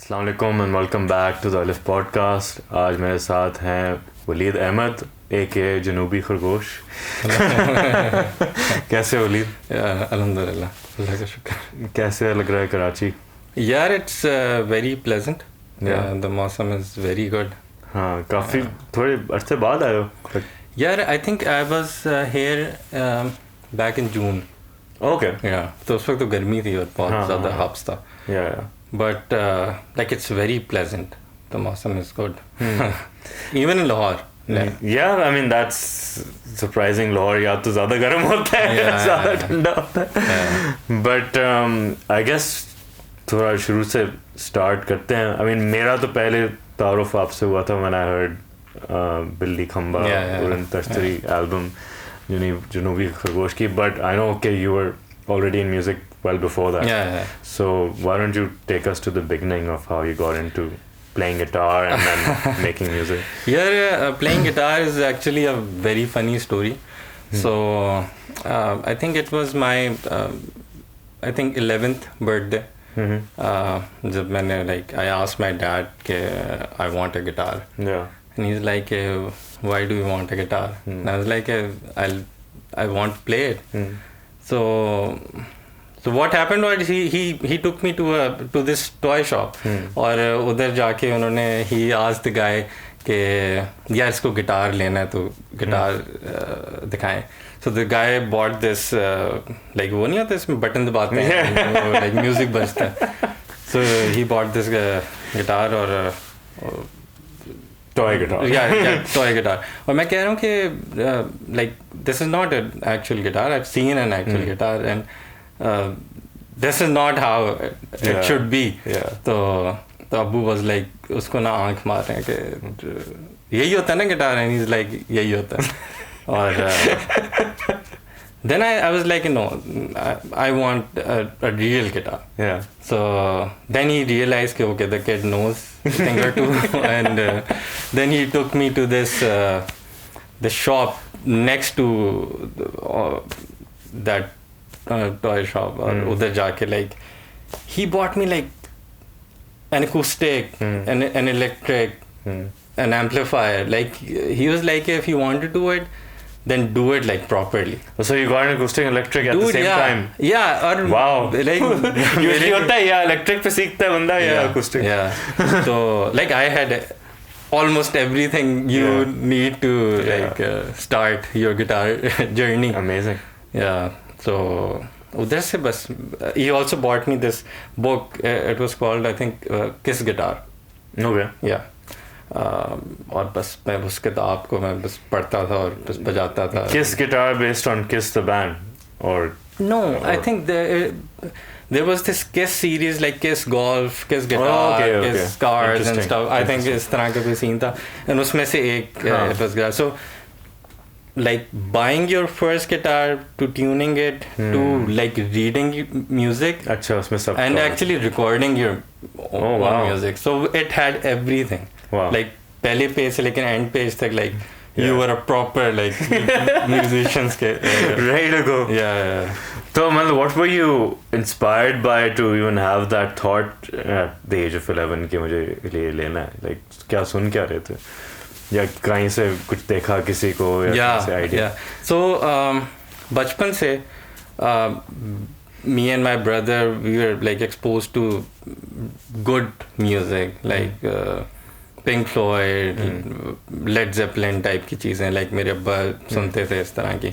अस्सलाम वालेकुम and welcome back to the Aleph Podcast. आज मेरे साथ हैं वलीद अहमद a.k.a. जनूबी खरगोश. कैसे वलीद? अल्हम्दुलिल्लाह, अल्लाह का शुक्र. कैसे लग रहा है कराची? यार इट्स वेरी प्लेजेंट. द मौसम इज़ वेरी गुड. हाँ, काफ़ी थोड़े अरसे बाद आए हो. यार I think I was hear back in June. Okay. या तो उस वक्त तो गर्मी थी और बहुत ज़्यादा हब्स था. या But like it's very pleasant. The mawsam is good. Even in Lahore. Yeah, I mean that's surprising. Lahore या तो ज़्यादा गर्म होता है या ज़्यादा ठंडा होता है. But I guess थोड़ा शुरू से start करते हैं. I mean मेरा तो पहले तारुफ आपसे हुआ था when I heard बिल्ली खंबा उरन तश्तरी album जनूबी खरगोश की. But I know okay you were already in music well before that. Yeah. So why don't you take us to the beginning of how you got into playing guitar and then making music? Yeah, playing guitar is actually a very funny story. So I think it was my I think 11th birthday. जब मैंने like I asked my dad कि I want a guitar. Yeah. And he's like, why do you want a guitar? And I was like, I want to play it. So what happened was he took me to this toy shop. और उधर जाके उन्होंने he asked the guy कि यार इसको guitar लेना है तो गिटार दिखाएं. So the guy bought this like वो नहीं होता इसमें बटन दबाते हैं like music बजता है. So he bought this guitar और toy guitar. yeah, toy guitar. और मैं कह रहा हूँ कि like this is not an actual guitar. I've seen an actual guitar and this is not how it should be. तो अब्बू was like उसको ना आंख मार रहे हैं कि यही होता है ना गिटार. and he's like यही होता है. और then I was like no, I want a real guitar. Yeah. So then he realized कि okay the kid knows a thing or two. And then he took me to this the shop next to that toy shop. और उधर जाके like he bought me like an acoustic, an electric, an amplifier. Like he was like if you want to do it then do it like properly. So you got an acoustic and electric at the same time? Yeah. और wow. Like usually होता है या electric पे सीखता है बंदा या acoustic. Yeah. So like I had almost everything you need to like start your guitar journey. Amazing. Yeah. So उधर से बस he also bought me this book. It was called I think Kiss Guitar. Okay. Yeah. और बस मैं उस किताब को मैं बस पढ़ता था और बस बजाता था. Kiss Guitar based on Kiss the band or no? I think there was this Kiss series like Kiss Golf, Kiss Guitar, Kiss Cars and stuff. I think इस तरह का कोई सीन था. And उसमें से एक it was guitar. So like buying your first guitar to tuning it to like reading music. अच्छा उसमें सब. And actually recording your own music. So it had everything. Wow. Like पहले पेज से लेकिन end page तक like you were a proper like musicians के ready to go. Yeah. So मतलब what were you inspired by to even have that thought at the age of 11 कि मुझे ये लेना है? Like क्या सुन क्या रहे थे या कहीं से कुछ देखा किसी को या किसी idea? So बचपन से me and my brother we were like exposed to good music like Pink Floyd, Led Zeppelin type की चीज़ें like मेरे अब्बा सुनते थे इस तरह की.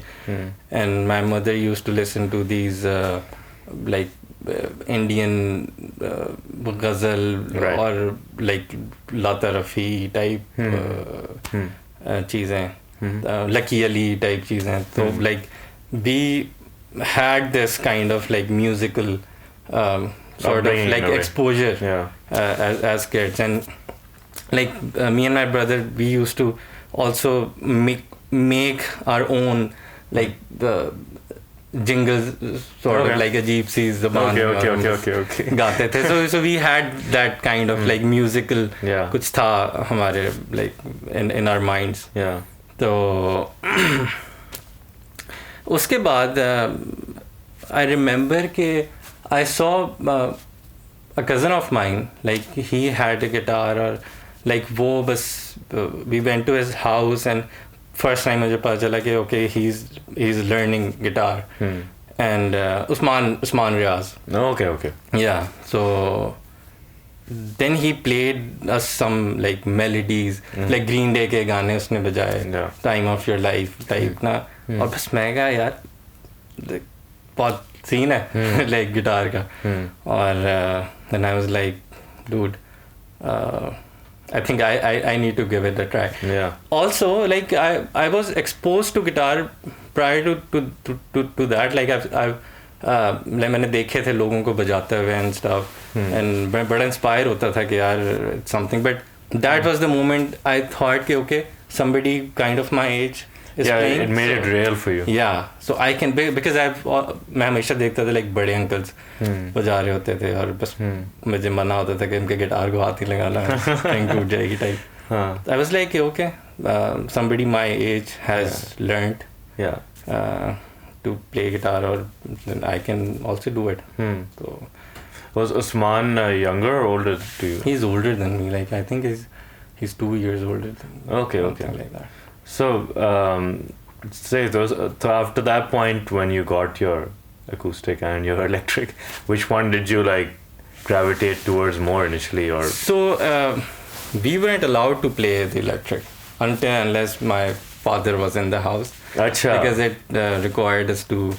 And my mother used to listen to these like Indian ghazal or like Lata Rafi type चीज़ें, Lucky Ali type चीज़ें. तो like we had this kind of like musical sort of like exposure as kids. And like me and my brother we used to also make our own like the jingles sort of like अजीब सी ज़बान में गाते थे. So we had that kind of like musical कुछ था हमारे like in our minds. तो उसके बाद I remember कि I saw a cousin of mine, like he had a guitar, or like वो बस we went to his house and first time मुझे पता चला कि okay he's learning guitar. And Usman Riaz. Okay. Yeah, so then he played us some like melodies, like Green Day के गाने उसने बजाए, Time of Your Life type ना, और बस मैं कहा यार बहुत सीन है like guitar का, और then I was like, dude, I think I need to give it a try. Yeah. Also, like I was exposed to guitar prior to that. Like I've like मैंने देखे थे लोगों को बजाते हुए and stuff, and मैं बड़ा inspire होता था कि यार it's something. But that was the moment I thought कि okay, somebody kind of my age is playing. It made it real for you. Yeah, so I can because मैं हमेशा देखता था like बड़े uncles बजा रहे होते थे और बस मुझे मना होता था कि उनके गिटार को हाथ ही लगाना है, स्ट्रिंग टूट जाएगी type. I was like okay, somebody my age has learned to play guitar, or I can also do it. So was Usman younger or older to you? He's older than me. Like I think he's 2 years older than me. Okay. Like that. So say those. So after that point, when you got your acoustic and your electric, which one did you like gravitate towards more initially? Or so we weren't allowed to play the electric unless my father was in the house. Achha. Because it required us to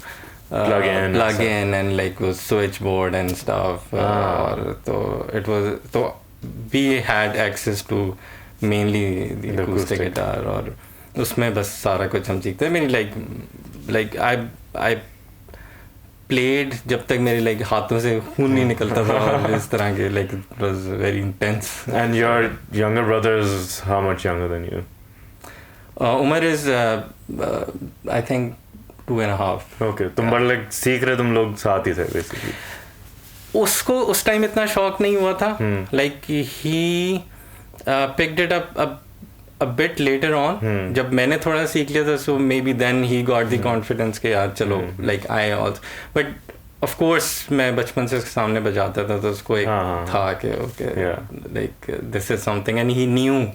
plug in and like was switchboard and stuff. So we had access to mainly the acoustic guitar, or उसमें बस सारा कुछ हम सीखते. I mean like I played जब तक मेरे like हाथों से खून नहीं निकलता था और इस तरह के, like it was very intense. And your younger brother is how much younger than you? Umar is I think 2.5. Okay, तुम बड़े like सीख रहे तुम लोग साथ ही थे basically. उसको उस टाइम इतना शौक नहीं हुआ था. Like he picked it up a bit later on. जब मैंने थोड़ा सीख लिया था, so maybe then he got the confidence कि यार चलो like I also. But of course मैं बचपन से उसके सामने बजाता था, तो उसको एक था कि okay like this is something, and he knew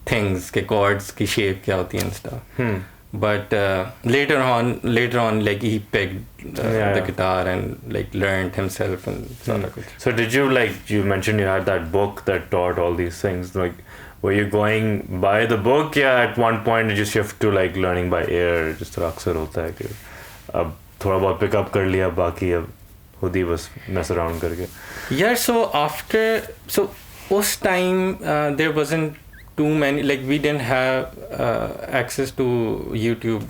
things के chords की shape क्या होती है and stuff. But later on like he picked the guitar and like learned himself and सारा कुछ. So did you, like you mentioned you had that book that taught all these things, like were you going by the book? At one point did you shift to like learning by ear? जिस तरह अक्सर होता है कि अब थोड़ा बहुत pick up कर लिया, बाकी अब खुद ही बस mess around करके. Yeah, so उस time there wasn't too many, like we didn't have access to YouTube,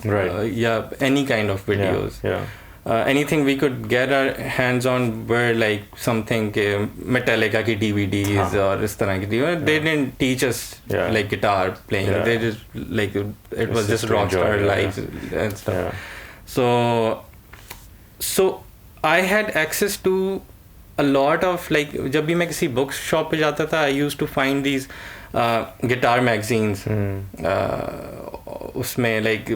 any kind of videos. Anything we could get our hands on were like something Metallica ki DVDs or इस तरह की. They didn't teach us like guitar playing. They just like it was just rockstar lives and stuff. So I had access to a lot of like जब भी मैं किसी book shop पे जाता था, I used to find these guitar magazines. उसमें like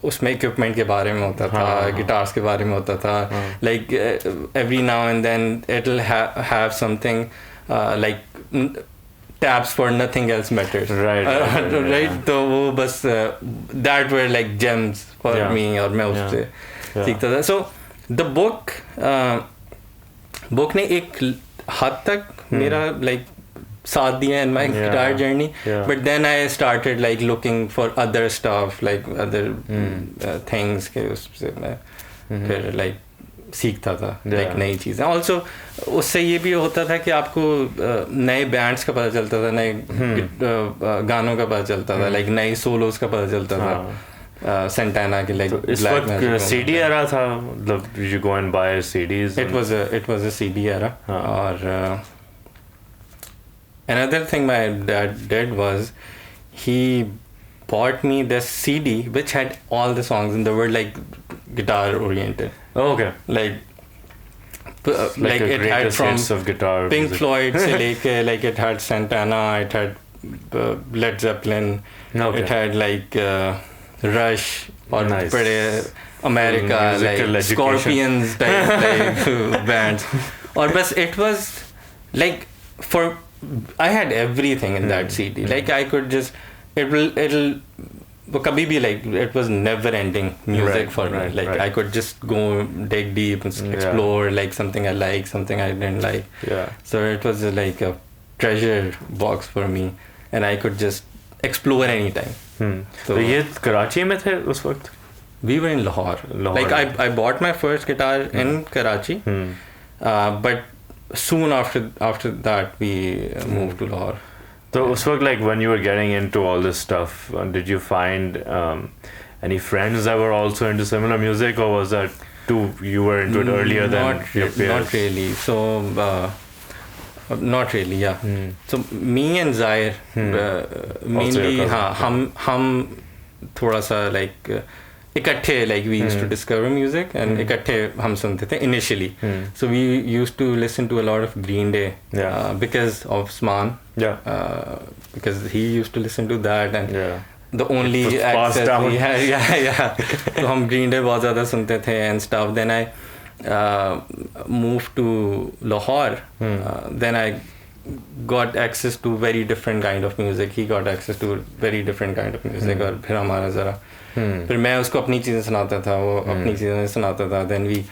उसमें equipment के बारे में होता था, guitars के बारे में होता था. Like every now and then it'll have something like tabs for nothing else matters. Right. तो वो बस that were like gems for me, और मैं उससे सीखता था. So the book ने एक हद तक मेरा like साथ दिया in my guitar journey, but then I started like looking for other stuff, like other things के उससे मैं फिर like सीखता था like नई चीज़ें. Also उससे ये भी होता था कि आपको नए bands का पता चलता था, नए गानों का पता चलता था, like नए solos का पता चलता था. Santana के like इस वक्त CD era था, मतलब you go and buy CDs. It was a CD era. और another thing my dad did was he bought me this CD which had all the songs in the world, like guitar oriented. Okay. Like it had from of guitar Pink music. Floyd se leke, like it had Santana, it had Led Zeppelin, it had like Rush or America, like education. Scorpions type bands. Or but it was like I had everything in that CD. Like I could just it'll kabhi bhi, like it was never ending music for me. Like I could just go dig deep and explore like something I like, something I didn't like. So it was like a treasure box for me, and I could just explore anytime. So ये कराची में थे उस वक्त? We were in Lahore. Like I bought my first guitar in Karachi, but soon after that we moved to Lahore. So उस वक्त, like when you were getting into all this stuff, did you find any friends that were also into similar music, or was that you were into it earlier than your peers? Not really. So not really. Yeah. So me and Zaire mainly हम थोड़ा सा like इकट्ठे, like we used to discover music and इकट्ठे हम सुनते थे initially. So we used to listen to a lot of Green Day because of Sman. Because he used to listen to that, and the only access we had. So हम Green Day बहुत ज़्यादा सुनते थे and stuff. Then I moved to Lahore. Then I got access to very different kind of music. He got access to very different kind of music. और फिर हमारा ज़रा फिर मैं उसको अपनी चीज़ें सुनाता था, वो अपनी चीज़ें सुनाता था. Then we,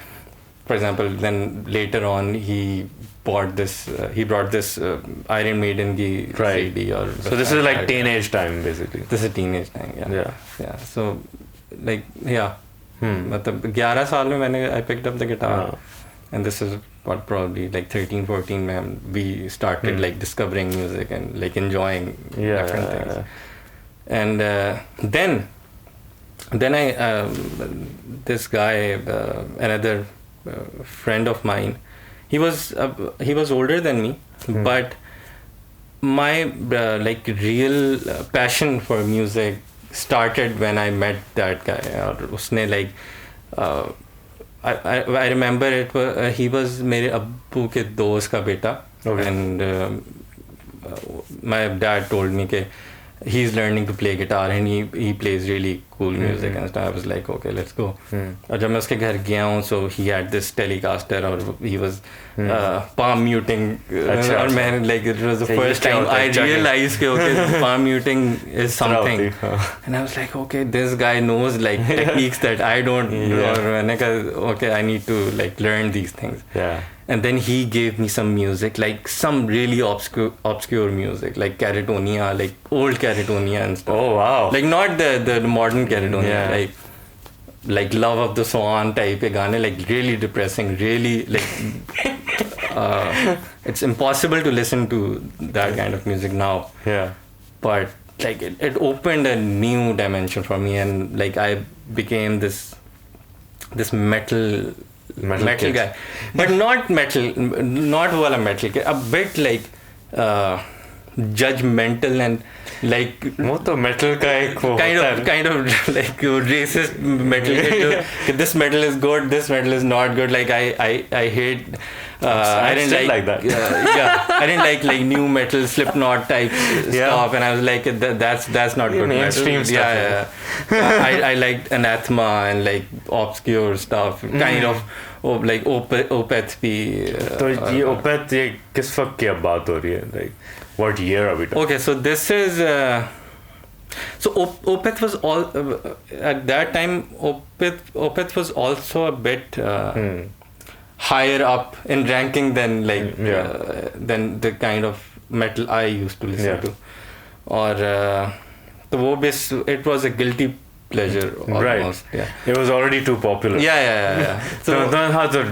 for example, then later on he brought this Iron Maiden की CD. Or so this is like teenage time basically. This is teenage time. Yeah. So like मतलब 11 साल में मैंने I picked up the guitar, and this is what probably like 13-14 में we started like discovering music and like enjoying different things. And then I this guy, another friend of mine, he was older than me, but my like real passion for music started when I met that guy. और उसने like I remember it was he was मेरे अब्बू के दोस्त का बेटा. And my dad told me that he's learning to play guitar and he plays really cool music and stuff. I was like, okay, let's go. और जब मैं उसके घर गया हूँ, so he had this Telecaster और he was palm muting. और मैं like it was the first time I realized that okay, palm muting is something. And I was like, okay, this guy knows like techniques that I don't. और मैंने कहा, okay, I need to like learn these things. And then he gave me some music, like some really obscure music, like Caritonia, like old Caritonia and stuff. Oh wow! Like not the modern Caritonia, like Love of the Swan type of gaane, like really depressing, really like it's impossible to listen to that kind of music now. But like it opened a new dimension for me, and like I became this metal guy, but not wala metal, a bit like judgmental and like वो तो metal का एक kind of like racist metal. This metal is good, this metal is not good. Like I hate. I didn't like that. I didn't like new metal, Slipknot type stuff, and I was like, that's not good mainstream metal. Stuff. I liked Anathema and like obscure stuff, kind of like Opeth भी. तो ये Opeth ये किस वक्त की अब बात हो रही है? Like what year are we talking? Okay, so this is so Opeth was all at that time. Opeth was also a bit higher up in ranking than like than the kind of metal I used to listen to. Or the वो it was a guilty pleasure almost. It was already too popular. So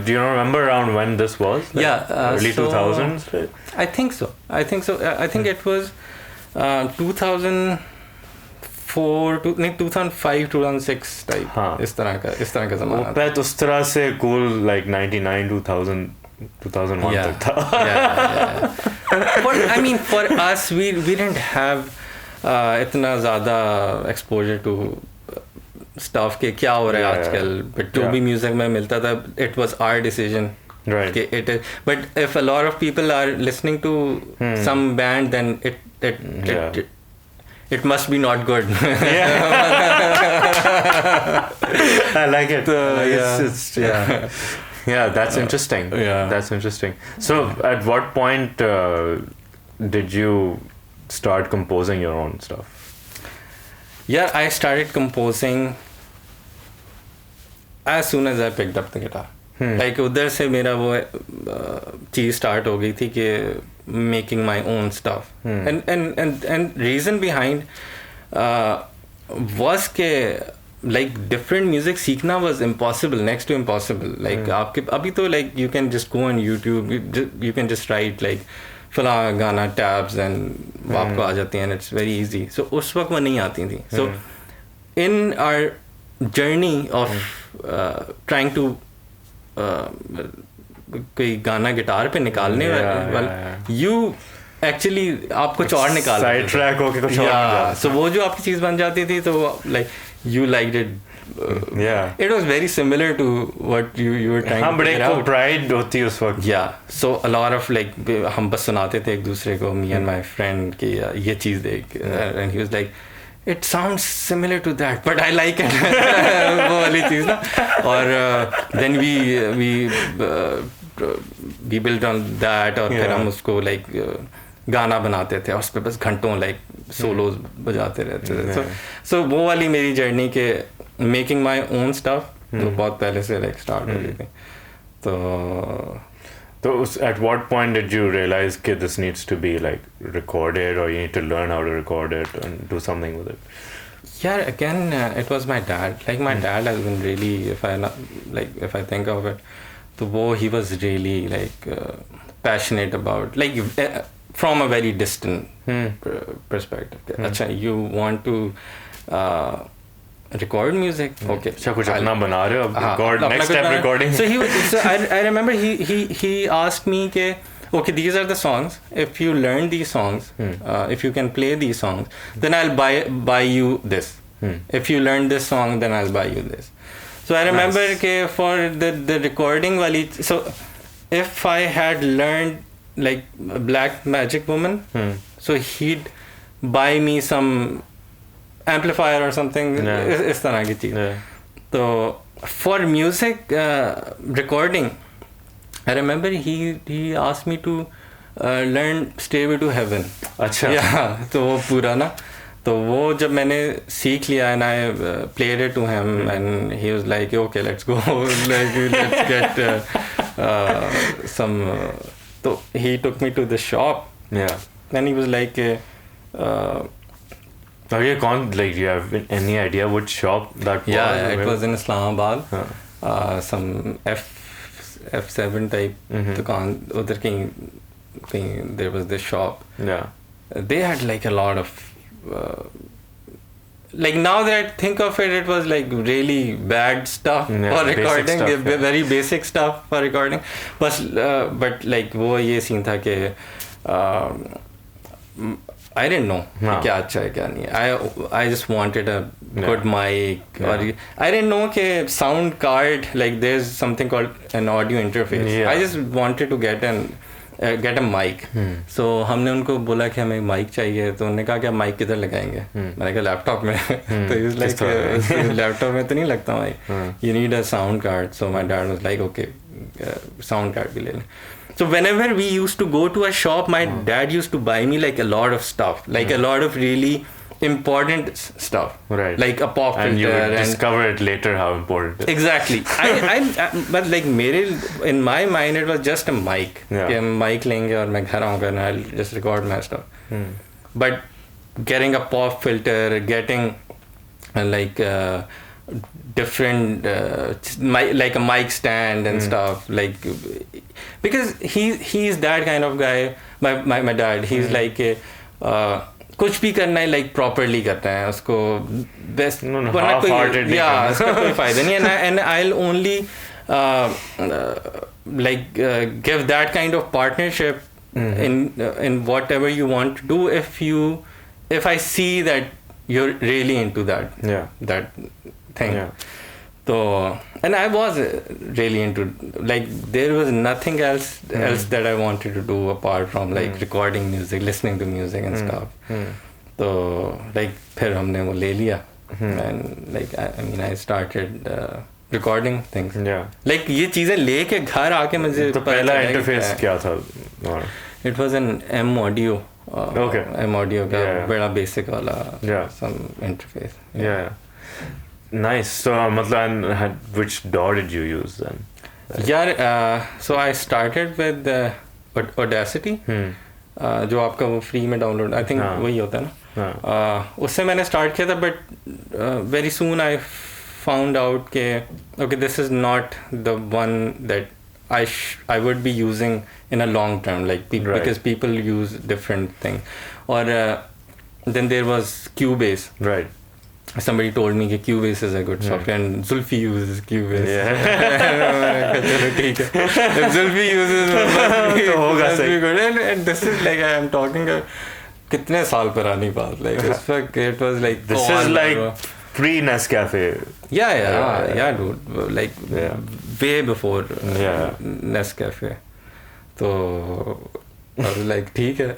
do you remember around when this was? Like early 2000s. I think so. I think it was 2004 to 2005 2006 type. इस तरह का ज़माना. Opeth उस तरह से cool like 99 2000 2001 तक था. But I mean, for us, we didn't have इतना ज़्यादा exposure to stuff के क्या हो रहा है आजकल. But जो भी music में मिलता था, it was our decision. Right. But if a lot of people are listening to some band, then it must be not good. I like it. Yeah, that's interesting. That's interesting. So, at what point did you start composing your own stuff? Yeah, I started composing as soon as I picked up the guitar. Like उधर से मेरा वो चीज़ start हो गई थी कि making my own stuff. And reason behind was के like different music सीखना was impossible, next to impossible. Like आपके अभी तो like you can just go on YouTube, you can just write like फला गाना tabs and वो आपको आ जाती हैं and it's very easy. So उस वक्त वो नहीं आती थी. So in our journey of trying to कोई गाना गिटार पे निकालने वाला you actually आप कुछ और निकाल साइड ट्रैक होके कुछ और so वो जो आपकी चीज़ बन जाती थी तो like you liked it. It was very similar to what you were trying to figure out. pride होती उस वक्त. So a lot of like हम बस सुनाते थे एक दूसरे को, me and my friend कि ये चीज़ देख, and he was like it sounds similar to that but I like it. वो वाली चीज़ ना. और then we built on that और फिर हम उसको like गाना बनाते थे और उस पे बस घंटों like solos बजाते रहते थे. So वो वाली मेरी जर्नी के making my own stuff तो बहुत पहले से like start हो गई थी. तो at what point did you realize that this needs to be like recorded or you need to learn how to record it and do something with it? Yeah, again it was my dad. Like my dad has been really, if I think of it, so he was really like passionate about like from a very distant perspective. Acha, you want to record music? Okay. Next step recording. So I remember he asked me ke, okay, these are the songs. If you learn these songs, if you can play these songs, then I'll buy you this. If you learn this song, then I'll buy you this. So I remember ke for the recording wali, so if I had learned like Black Magic Woman, so he'd buy me some amplifier or something. इस तरह की चीज़. So for music recording, I remember he asked me to learn Stairway to Heaven. अच्छा. Yeah, तो वो पूरा ना, तो वो जब मैंने सीख लिया and I played it to him and he was like, okay, let's go, like let's get some. So he took me to the shop. Yeah. And he was like, do you have any idea which shop that was? Yeah, it was in Islamabad. Some F7 type दुकान उधर कहीं there was this shop. Yeah. They had like a lot of like now that I think of it, it was like really bad stuff for recording, stuff, very basic stuff for recording. But like वो ये scene था कि I didn't know क्या अच्छा है क्या नहीं. I just wanted a good mic. Or I didn't know कि sound card, like there's something called an audio interface. I just wanted to get a mic. So हमने उनको बोला कि हमें mic चाहिए, तो उन्होंने कहा कि mic किधर लगाएंगे. मैंने कहा लैपटॉप में. तो he was like लैपटॉप में तो नहीं लगता mic. You need a sound card. So my dad was like, okay, sound card भी ले लें. So whenever we used to go to a shop, my dad used to buy me like a lot of stuff, like a lot of really important stuff, right? Like a pop filter, and you would discover it later how important it is. Exactly. But like in my mind, it was just a mic. कि mic लेंगे और मैं घर आऊँगा and I'll just record my stuff. But getting a pop filter, getting like different like a mic stand and stuff, like because he's that kind of guy. My dad, he's like कुछ भी करना है like properly करता है उसको best. Half-heartedly. Yeah, उसका कोई फायदा नहीं है. And I'll only like give that kind of partnership in whatever you want to do if I see that you're really into that thing. So, and I was really into, like, there was nothing else that I wanted to do apart from like recording music, listening to music and stuff. So like फिर हमने वो ले लिया and like I mean I started recording things. Yeah. Like ये चीजें लेके घर आके मुझे तो पहला interface क्या था? It was an M audio. Okay. M audio का बड़ा basic वाला some interface. Yeah. Nice. So मतलब which DAW did you use then? यार so I started with Audacity. जो आपका वो फ्री में डाउनलोड आई थिंक वही होता है ना. उससे मैंने स्टार्ट किया था but very soon I found out के okay this is not the one that I would be using in a long term, like because people use different things. Or then there was Cubase. Right. Somebody told me that Cubase is a good software, and Zulfi uses Cubase. Yeah. चलो ठीक है. If Zulfi uses, तो होगा सही. And this is like I am talking कितने साल पुरानी बात. Like it was like this is like pre-Nescafe. Yeah, dude. Like way before Nescafe. So I was like ठीक है.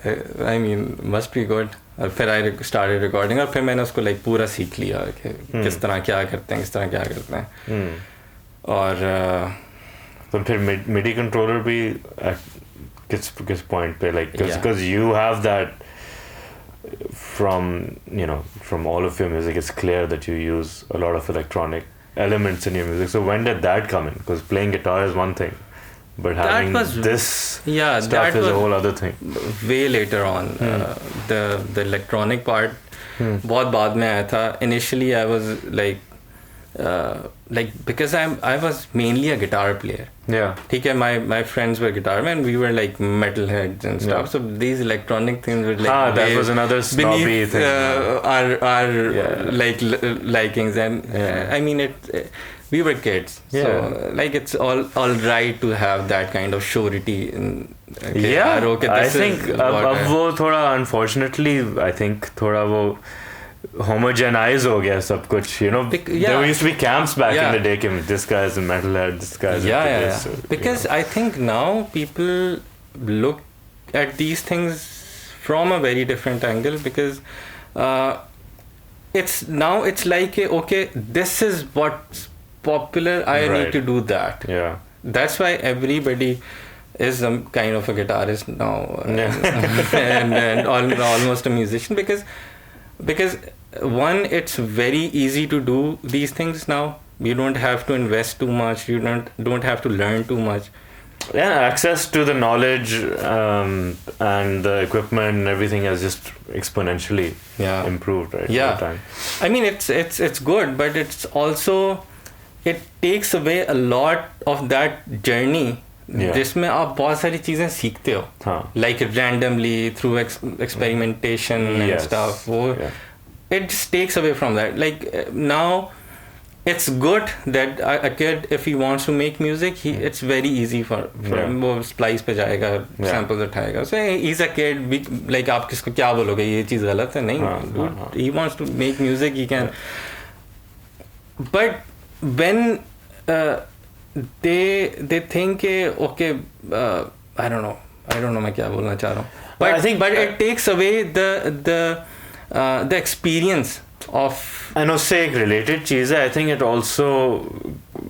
I mean must be good. और फिर आई स्टार्टेड रिकॉर्डिंग और फिर मैंने उसको लाइक पूरा सीख लिया कि किस तरह क्या करते हैं, किस तरह क्या करते हैं. और तो फिर मिडी कंट्रोलर भी किस पॉइंट पे like because you have that from all of your music it's clear that you use a lot of electronic elements in your music. So when did that come in? Because playing guitar is one thing, but having this stuff is a whole other thing. Way later on. The electronic part बहुत बाद में आया था. Initially I was like because I was mainly a guitar player. Yeah. ठीक है, my friends were guitarmen and we were like metalheads and stuff. So these electronic things were like that was another snobby thing. Our like likings and I mean we were kids. So like it's all right to have that kind of surety. I think अब वो थोड़ा unfortunately I think थोड़ा वो homogenize हो गया सब कुछ, there used to be camps back in the day, this guy is a metalhead, this guy is this. So, because I think now people look at these things from a very different angle because it's like okay, this is what's popular, I need to do that. That's why everybody is some kind of a guitarist now and almost a musician because one, it's very easy to do these things now. You don't have to invest too much, you don't have to learn too much. Access to the knowledge and the equipment and everything has just exponentially improved, right? Time. I mean it's good, but it's also it takes away a lot of that journey जिसमें आप बहुत सारी चीजें सीखते हो, like randomly through experimentation and stuff. It just takes away from that. Like now it's good that a kid, if he wants to make music, it's very easy for वो splice पे जाएगा, samples उठाएगा. So he's a kid. Like आप किसको क्या बोलोगे ये चीज़ गलत है? नहीं, he wants to make music, he can. But when they think okay, I don't know मैं क्या बोलना चाह रहा हूँ. But it takes away the experience of. I know से एक related चीज़ है. I think it also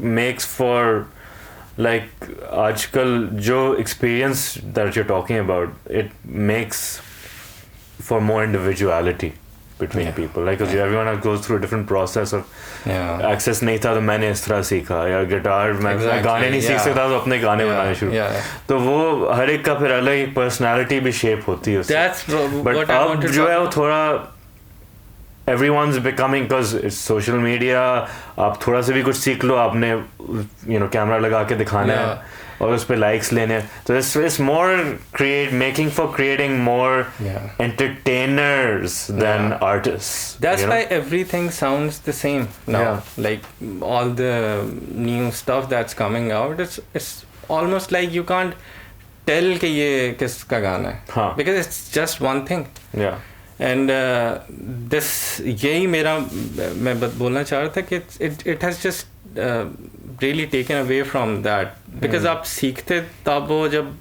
makes for like आजकल जो experience that you're talking about, it makes for more individuality between people. Like because everyone goes through a different process of access नहीं था तो मैंने इस तरह सीखा, या गिटार मैं गाने नहीं सीख सकता तो अपने गाने बनाने शुरू. तो वो हर एक का फिर अलग पर्सनालिटी भी शेप होती है उससे. बट अब जो है वो थोड़ा everyone's becoming, because it's social media, आप थोड़ा सा भी कुछ सीख लो, आपने कैमरा लगा के दिखाना है और उस पे likes लेने. So it's more making for creating more entertainers than artists. That's why everything sounds the same now. Like all the new stuff that's coming out, it's almost like you can't tell कि ये किसका गाना है, because it's just one thing. And this यही मेरा मैं बोलना चाह रहा था कि it has just really taken away from that, because आप सीखते तब वो जब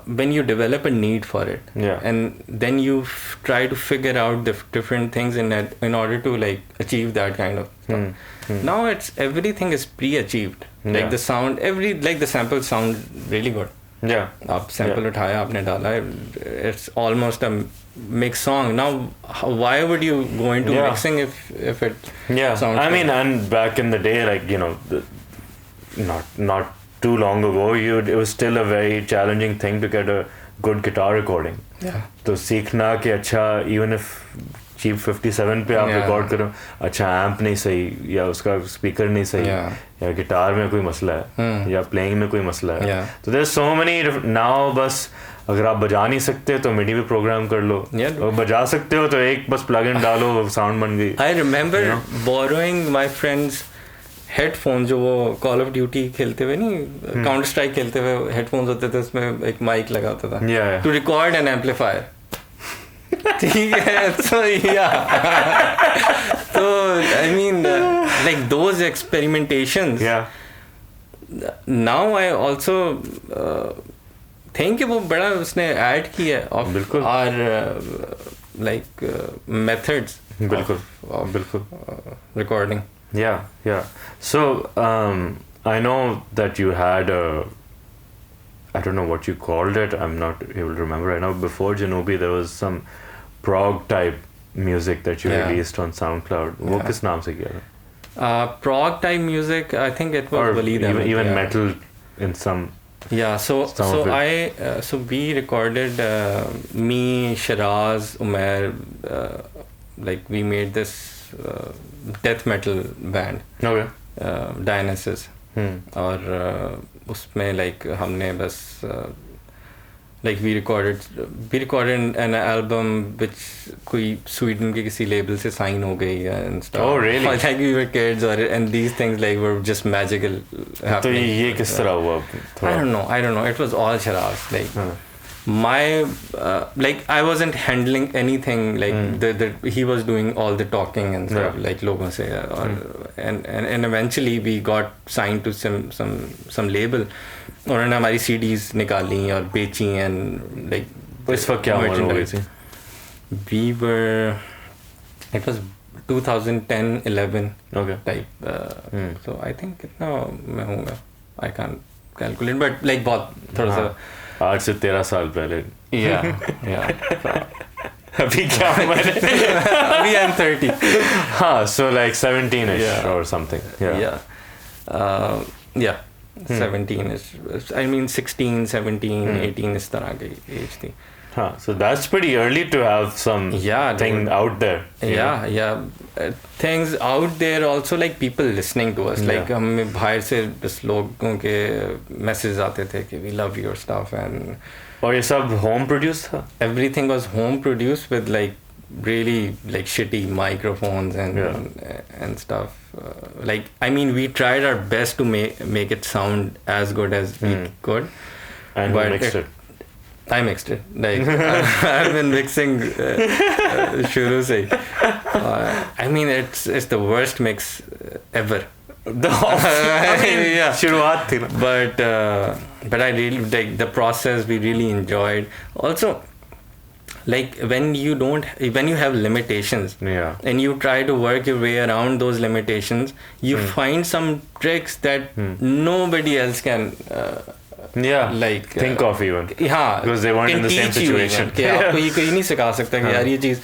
when you develop a need for it, and then you try to figure out the different things in order to like achieve that kind of stuff. Now everything is pre-achieved. Like the sound, the samples sound really good. आप sample उठाया आपने डाला, it's almost a mixed song. Now why would you go into mixing if it sounds I mean, and back in the day, like, you know, not too long ago, it was still a very challenging thing to get a good guitar recording. तो सीखना कि अच्छा, even if cheap 57 पे आप record करो, अच्छा amp नहीं सही या उसका स्पीकर नहीं सही या गिटार में कोई मसला है या प्लेइंग में कोई मसला है, तो देयर सो मेनी नाउ. बस अगर आप बजा नहीं सकते तो मिडी भी प्रोग्राम कर लो, और बजा सकते हो तो एक बस प्लग इन डालो, साउंड बन गई. I remember borrowing my friends headphone, जो वो कॉल ऑफ ड्यूटी खेलते हुए नहीं, काउंटर स्ट्राइक खेलते हुए हेडफोन्स होते थे, उसमें एक माइक लगा होता था टू रिकॉर्ड एन एम्पलीफायर. ठीक है, so I mean, like those experimentations, now I also think कि वो बड़ा उसने ऐड किया of our like methods बिल्कुल recording. So I know that you had I don't know what you called it, I'm not able to remember right now. Before Janoobi, there was some prog type music that you released on Soundcloud. वो किस नाम से किया था? Prog type music, I think it was Waleed Ahmed. Even metal in some. So we recorded me, Shiraz, Umair, like we made this death metal band. Dionysus. और उसमें like हमने बस like we recorded an album which कोई Sweden के किसी label से sign हो गई and stuff. Oh really? Like we were kids, and these things like were just magical happening. तो ये किस तरह हुआ? I don't know. It was all Shiraz. Like my like I wasn't handling anything, like he was doing all the talking and stuff, like लोगों से, and eventually we got signed to some label. उन्होंने हमारी CDs निकाली और बेची, and like इस वक्त क्या उम्र हो गई थी? It was 2010-11 type. So I think कितना मैं होऊंगा, I can't calculate, but like बहुत थोड़ा सा आज से 13 साल पहले. अभी क्या अभी I'm 30. So like 17ish or something. 17ish. I mean 16, 17, 18 इस तरह की age थी. So that's pretty early to have some thing out there. Things out there also, like people listening to us. Like हमें बाहर से बस लोगों के messages आते थे कि we love your stuff, and और ये सब home produced था? Everything was home produced with like really like shitty microphones and stuff. Like I mean, we tried our best to make it sound as good as we could. And we mixed it. I mixed it. Like I've been mixing shuru se. I mean, it's the worst mix ever. शुरुआत थी ना. But I really like the process. We really enjoyed. Also, like when you have limitations, and you try to work your way around those limitations, you find some tricks that nobody else can. Like think of even because they weren't in the same situation. आपको ये कोई नहीं सिखा सकता कि यार ये चीज़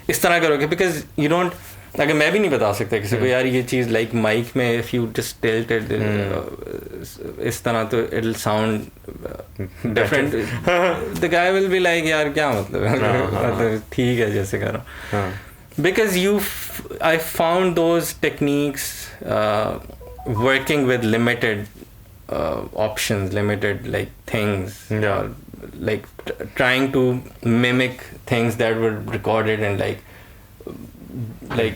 इस तरह करोगे, because you don't. अगर मैं भी नहीं बता सकता किसी को यार ये चीज़ like mic में if you just tilt it इस तरह तो it'll sound different. The guy will be like यार क्या मतलब ठीक है जैसे करो. Because I found those techniques working with limited options, limited like things, like trying to mimic things that were recorded in like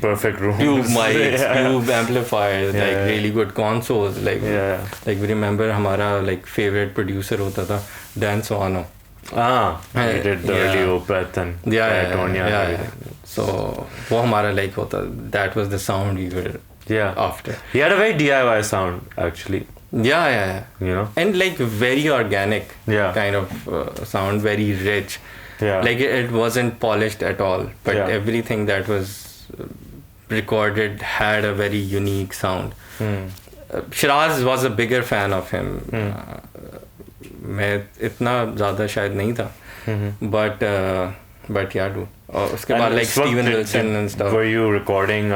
perfect rooms, tube mics, tube amplifiers, like really good consoles, like we remember हमारा like favorite producer होता था Dan Soano. He did the early Opeth and Tonya. So वो हमारा like होता, that was the sound we were after. He had a very DIY sound actually. Yeah. You know? And like very organic kind of sound, very rich. Yeah. Like it wasn't polished at all, but everything that was recorded had a very unique sound. Shiraz was a bigger fan of him. मैं इतना ज़्यादा शायद नहीं था. But yeah, dude. उसके बाद like Steven Wilson and stuff. Were you recording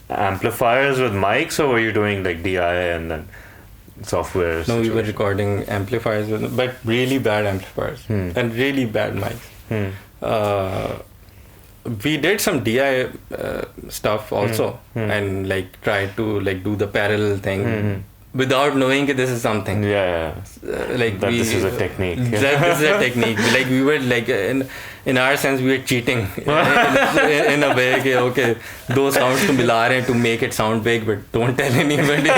amplifiers with mics, or were you doing like DI and then software? No, we were recording amplifiers but really bad amplifiers and really bad mics. We did some DI stuff also and like tried to like do the parallel thing without knowing that this is something. Like this is a technique. This is a technique. Like we were like in our sense we were cheating in a way. Okay, those sounds to मिला रहे हैं to make it sound big, but don't tell anybody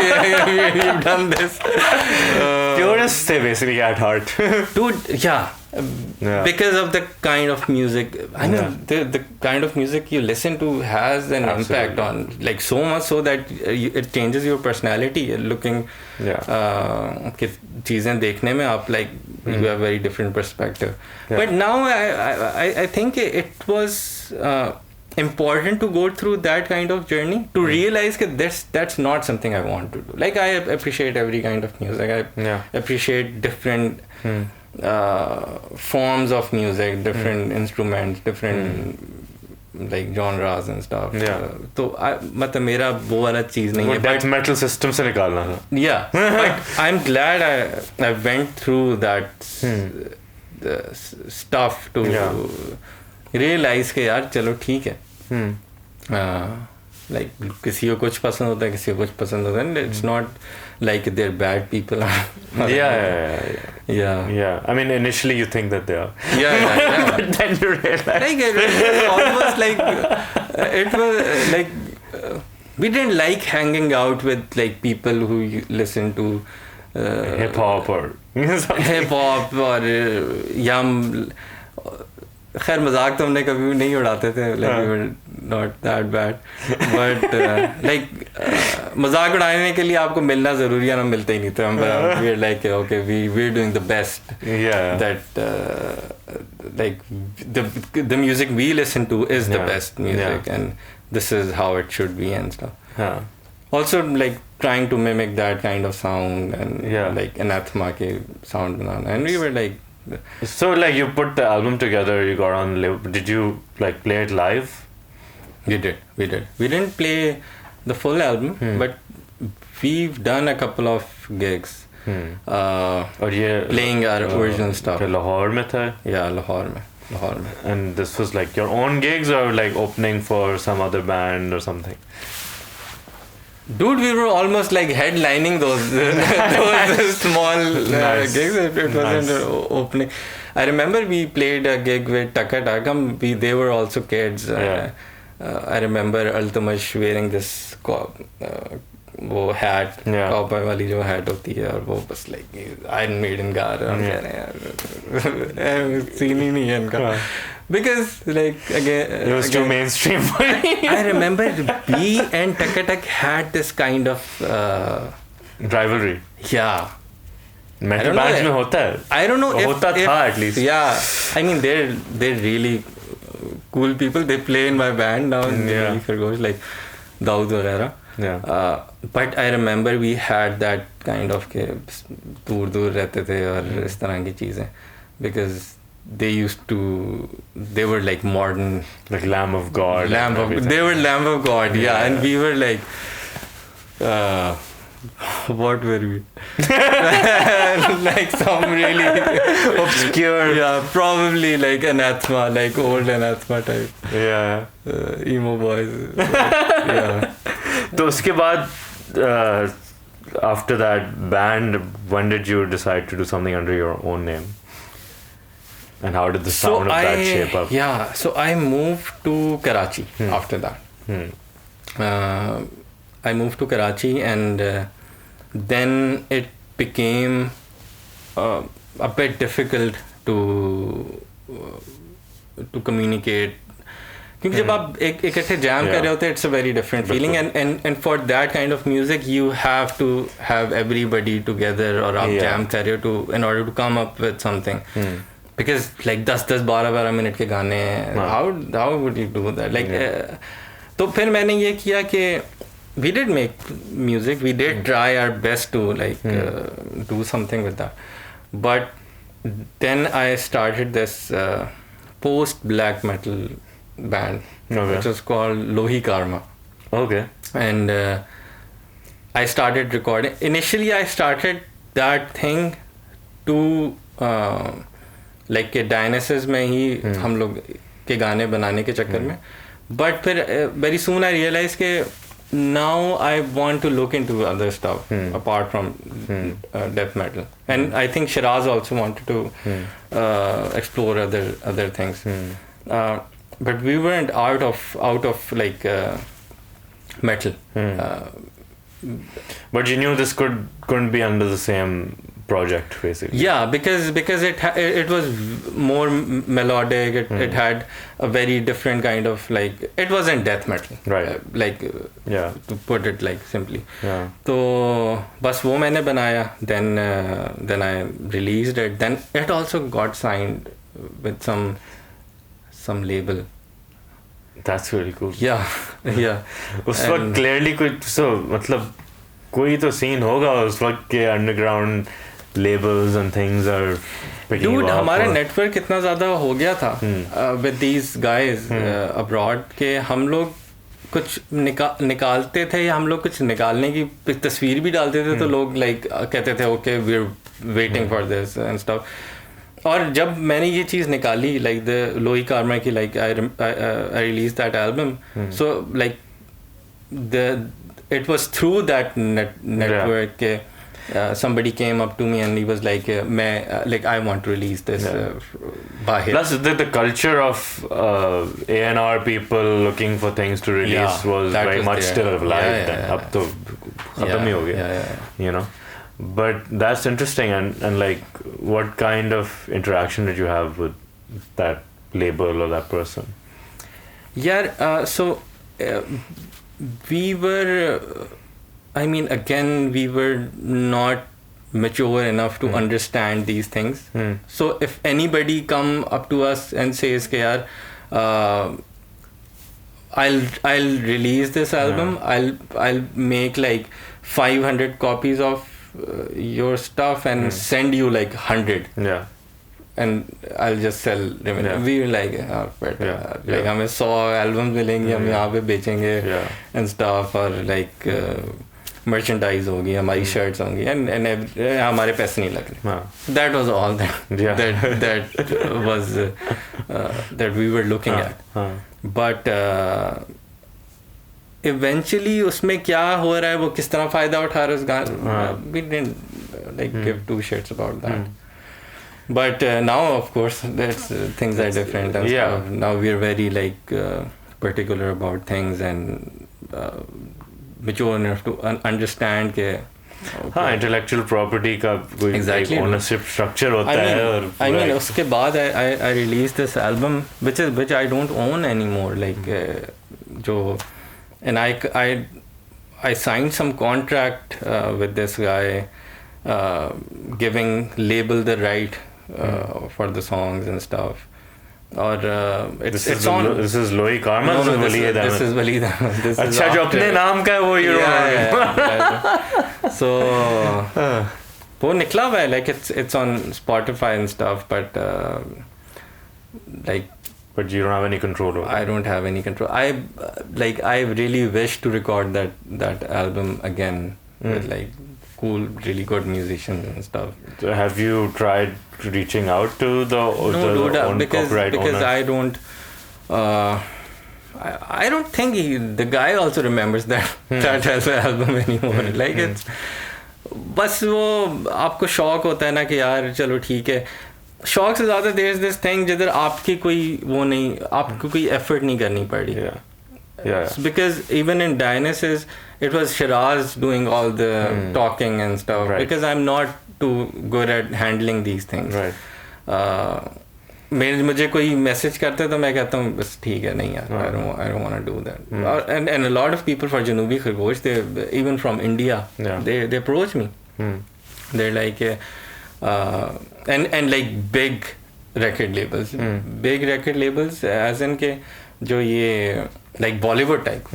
you've done this. Purists basically at heart. Dude, because of the kind of music, I mean, the kind of music you listen to has an impact on, like so much so that it changes your personality. Looking कि चीजें देखने में आप like you have very different perspective. But now I think it was important to go through that kind of journey to realize that that's not something I want to do. Like I appreciate every kind of music. I appreciate different forms of music, different instruments, different like genres and stuff. तो मतलब मेरा वो वाला चीज नहीं है. Death metal system से निकालना था. But I'm glad I went through that stuff to realize कि यार चलो ठीक है. Like किसी को कुछ पसंद होता है, किसी को कुछ पसंद होता है. It's not like they're bad people. Yeah. I mean, initially you think that they are. But then you realize. Like it was almost like it was like we didn't like hanging out with like people who listen to hip hop or yum. खैर मजाक तो हमने कभी भी नहीं उड़ाते थे. Like we were not that bad, but like मजाक उड़ाने के लिए आपको मिलना जरूरी है ना, मिलते ही नहीं थे हम. We're like okay, we're doing the best. That like the music we listen to is the best music, and this is how it should be and stuff. Also like trying to mimic that kind of sound and like Anathema ke sound banana, and we were like. So like you put the album together, you got on live. Did you like play it live? We did. We didn't play the full album, but we've done a couple of gigs. Playing our original stuff. Lahore mein tha? Yeah, Lahore mein. And this was like your own gigs or like opening for some other band or something? Dude, we were almost like headlining those small gigs. It wasn't opening. I remember we played a gig with Takatak. They were also kids. I remember Altamash wearing this वो hat, cowboy वाली जो hat होती है, और वो बस like Iron Maiden गा रहे हैं. हम कह रहे हैं यार सीन ही नहीं है इनका. Because like again it was too mainstream for me. I remember we and Takatak had this kind of rivalry. Metal bands में होता है. I don't know होता था at least. I mean they're really cool people. They play in my band now. Janoobi Khargosh, like Daud वगैरह. But I remember we had that kind of के दूर रहते थे और इस तरह की चीजें, because they were like modern, like Lamb of God. They were Lamb of God, and we were like what were we? Like some really obscure, probably like Anathema, like old Anathema type, emo boys. तो उसके बाद after that band, when did you decide to do something under your own name? And how did the sound of that shape up? So I moved to Karachi after that. I moved to Karachi, and then it became a bit difficult to communicate क्योंकि जब आप इकट्ठे jam कर रहे होते हैं, it's a very different feeling, and for that kind of music you have to have everybody together, और आप जैम कर रहे हो to in order to come up with something, because like 10-12 minute के गाने, how would you do that, like तो फिर मैंने ये किया कि we did make music, we did try our best to like do something with that, but then I started this post black metal band, which was called Lohikarma. Okay. And I started recording. Initially I started that thing to like के Dionysus में ही हम लोग के गाने बनाने के चक्कर में, but फिर very soon I realized कि now I want to look into other stuff apart from death metal, and I think Shiraz also wanted to explore other things, but we weren't out of like metal, but you knew this couldn't be under the same project basically. Yeah, because it was more melodic, it had a very different kind of like, it wasn't death metal, right, to put it like simply. तो बस वो मैंने बनाया, then I released it, then it also got signed with some label. That's really cool. Yeah. उस वक्त clearly कुछ मतलब कोई तो scene होगा उस वक्त के underground labels and things are picking Dude, you up. हमारा network इतना ज़्यादा हो गया था with these guys abroad के हम लोग कुछ निकालते थे, या हम लोग कुछ निकालने की तस्वीर भी डालते थे, तो लोग like कहते थे okay we're waiting for this and stuff. और जब मैंने ये चीज़ निकाली like the Lohikarma की like I released that album, so like it was through that network के somebody came up to me and he was like I want to release this by plus the culture of A&R people looking for things to release was very much still alive then. अब तो खत्म ही हो गया, you know. But that's interesting, and like what kind of interaction did you have with that label or that person? So we were I mean, again, we were not mature enough to understand these things. So if anybody come up to us and says कि यार I'll release this album, I'll make like 500 copies of your stuff and send you like 100. Yeah. And I'll just sell them. We were like, like हमें 100 albums मिलेंगे, हम यहाँ पे बेचेंगे and stuff, or like merchandise होगी, हमारी shirts होंगी, and हमारे पैसे नहीं लग रहे. That was all that was that we were looking at. But eventually उसमें क्या हो रहा है, वो किस तरह फायदा उठा रहा है उस गाने, we didn't like give two shits about that. But now of course that's things are different, and stuff. Now we're very like particular about things and mature enough to understand के हाँ intellectual property का कोई ownership structure होता है. और I mean उसके बाद I released this album which I don't own anymore, like जो, and I signed some contract with this guy giving label the right for the songs and stuff. और this is Lohikarma. No, this is Waleed Ahmed. अच्छा, जो अपने नाम का है वो so वो निकला हुआ है, like it's on Spotify and stuff, but you don't have any control over it. I don't have any control. I really wish to record that album again with like cool, really good musicians and stuff. So have you tried reaching out to the copyright owner? Because I don't think the guy also remembers that album anymore. Like it's बस वो आपको शौक होता है ना कि यार चलो ठीक है, शौक से ज़्यादा there's this thing जिधर आपकी कोई वो नहीं, आपको कोई effort नहीं करनी पड़ी. Because even in Dionysus it was Shiraz doing all the talking and stuff, because I'm not too good at handling these things. मुझे कोई मैसेज करते तो मैं कहता हूँ बस ठीक है नहीं यार I don't want to do that and a lot of people for Janoobi Khargosh they even from India they approach me they're like and like big record labels as in के जो ये like Bollywood type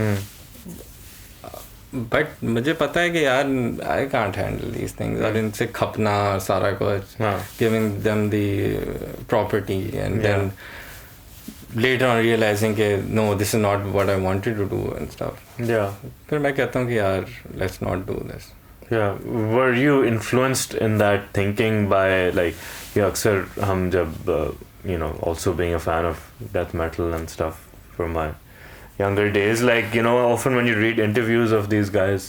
बट मुझे पता है कि यार I can't handle these things और इनसे खपना सारा कुछ giving them the property and then later on realizing कि no this is not what I wanted to do and stuff फिर मैं कहता हूँ कि यार let's not do this. Were you influenced in that thinking by like कि अक्सर हम जब you know also being a fan of death metal and stuff from my younger days, like you know often when you read interviews of these guys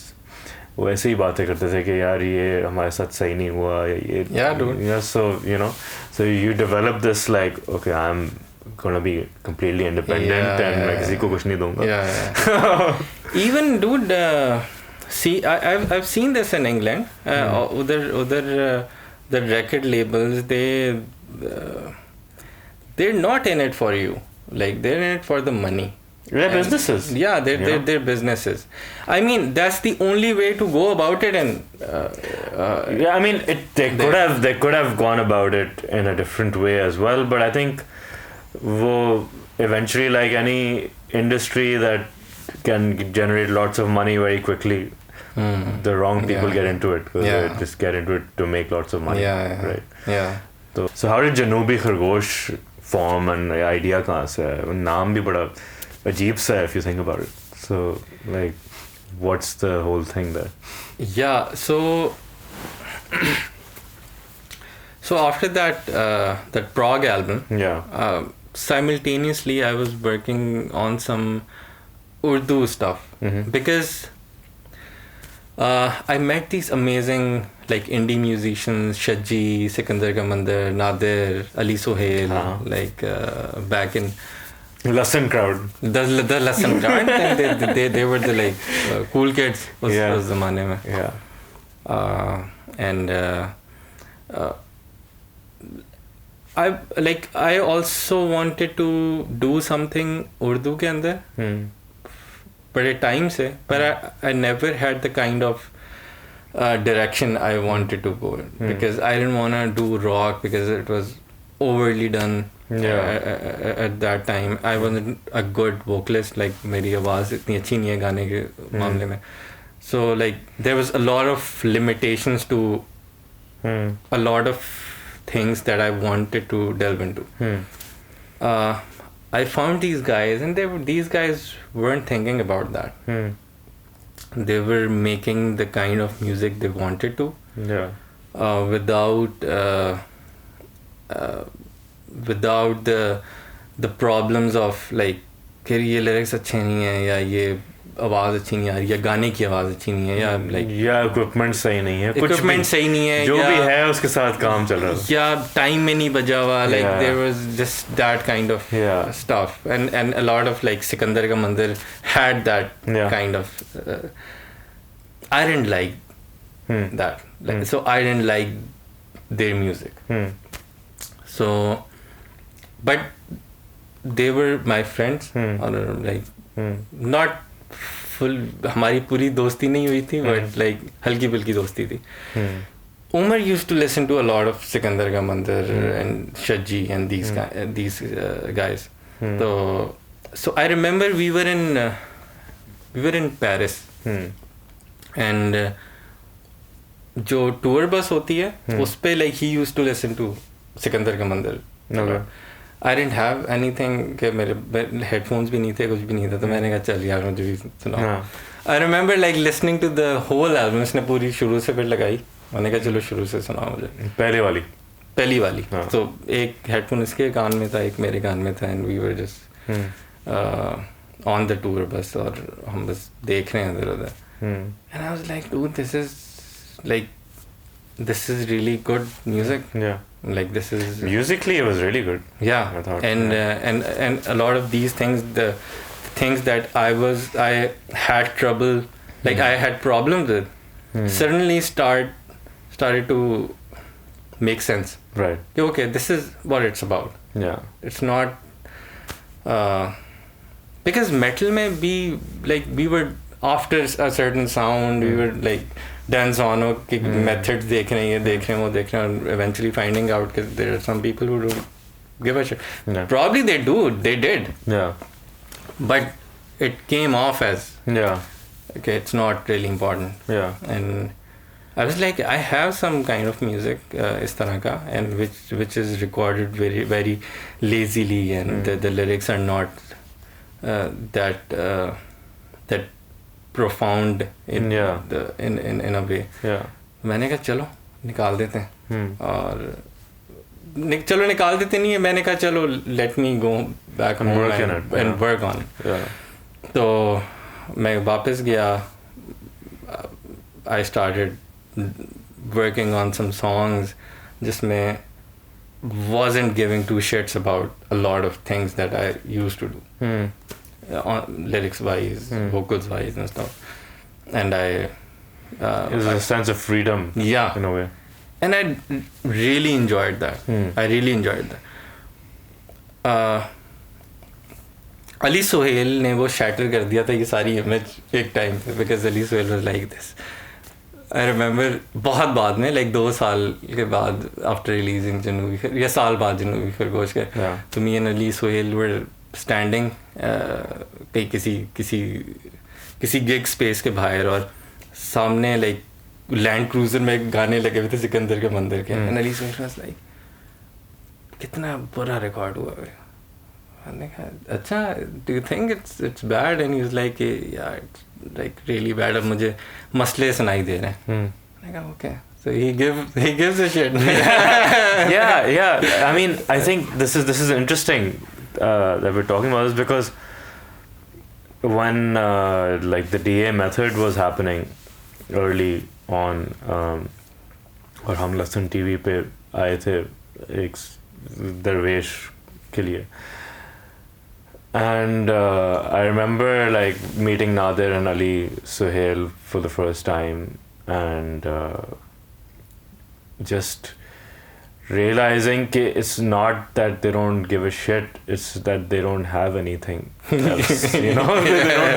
वो ऐसे ही बातें करते थे कि यार ये हमारे साथ सही नहीं हुआ ये so you know so you develop this like okay I'm gonna be completely independent and मैं किसी को कुछ नहीं दूंगा. Even dude see I've seen this in England उधर the record labels they're not in it for you, like they're in it for the money. They're businesses. They're businesses. I mean, that's the only way to go about it. And I mean, they could have gone about it in a different way as well. But I think, eventually, like any industry that can generate lots of money very quickly, the wrong people get into it because they just get into it to make lots of money. Right. So how did Janoobi Khargosh form and idea कहाँ से है? नाम भी बड़ा अजीब सा है if you think about it. So like what's the whole thing there? So after that prog album simultaneously I was working on some Urdu stuff because I met these amazing like indie musicians Shajji, Sikandar Ka Mandir, Nadir, Ali Sohail like back in Lesson crowd. The lesson crowd. they were the like cool kids उस ज़माने में. And I also wanted to do something Urdu के अंदर. बड़े time से, but I never had the kind of direction I wanted to go in because I didn't want to do rock because it was overly done. At that time I wasn't a good vocalist, like मेरी आवाज़ इतनी अच्छी नहीं है गाने के मामले में, so like there was a lot of limitations to a lot of things that I wanted to delve into. I found these guys and these guys weren't thinking about that. They were making the kind of music they wanted to without the problems of like कि ये lyrics अच्छे नहीं है या ये आवाज़ अच्छी नहीं आ रही या गाने की आवाज़ अच्छी नहीं है या like या equipment सही नहीं है, equipment सही नहीं है, जो भी है उसके साथ काम चल रहा है या time में नहीं बजा हुआ, like there was just that kind of stuff and a lot of like Sikandar Ka Mandir had that kind of I didn't like that like so I didn't like their music. So but they were my friends or like not full हमारी पूरी दोस्ती नहीं हुई थी but like हल्की फुल्की दोस्ती थी. Umar used to listen to a lot of Sikandar Ka Mandir and Shajji and these guys. So I remember we were in Paris and जो tour bus होती है उस पे like he used to listen to Sikandar Ka Mandir. I didn't have anything कि मेरे headphones भी नहीं थे, कुछ भी नहीं था, तो मैंने कहा चल यार मुझे भी सुनाओ. I remember like listening to the whole album. इसने पूरी शुरू से फिर लगाई, मैंने कहा चलो शुरू से सुनाओ मुझे. पहली वाली तो एक headphone इसके कान में था, एक मेरे कान में था and we were just on the tour bus और हम बस देख रहे हैं इधर उधर. And I was like dude this is really good music. Like this is musically it was really good. I thought. And a lot of these things, the things that I had trouble, like I had problems with, suddenly started to make sense. Right. Okay, this is what it's about. Yeah. It's not because metal mein we were after a certain sound, we were like dance on methods dekh rahe hain, and eventually finding out that there are some people who don't give a shit. Yeah. Probably they did. Yeah. But it came off as okay, it's not really important. Yeah. And I was like, I have some kind of music is tarah ka, and which is recorded very very lazily, and the lyrics are not that profound in a way. Yeah. मैंने कहा चलो निकाल देते हैं और चलो निकाल देते नहीं है, मैंने कहा चलो let me go back home and work on it. Yeah. तो मैं वापस गया, I started working on some songs जिसमें wasn't giving two shits about a lot of things that I used to do. Lyrics wise, vocals wise and stuff, and it was a sense of freedom, in a way, and I really enjoyed that. I really enjoyed that. Ali Sohail ने वो shatter कर दिया था ये सारी image एक time पे, because Ali Sohail was like this. I remember बहुत बाद में, like 2 साल के बाद after releasing Janoobi, या साल बाद Janoobi Khargosh के, तो me and Ali Sohail were standing कहीं किसी गिग स्पेस के बाहर, और सामने लाइक लैंड क्रूजर में गाने लगे हुए थे सिकंदर के मंदिर के, एंड अली सोच रहा लाइक कितना बुरा रिकॉर्ड हुआ है. मैंने कहा अच्छा, do you think it's bad? And he was like या इट्स लाइक रियली बैड, अब मुझे मसले सुनाई दे रहे हैं. मैंने कहा okay, so he gives a shit. yeah. I mean, I think this is interesting that we're talking about this, because when like the DA method was happening early on, और हम लसन टीवी पे आए थे एक दरवेश के लिए, and I remember like meeting Nadir and Ali Sohail for the first time, and just realizing that it's not that they don't give a shit, it's that they don't have anything else. They don't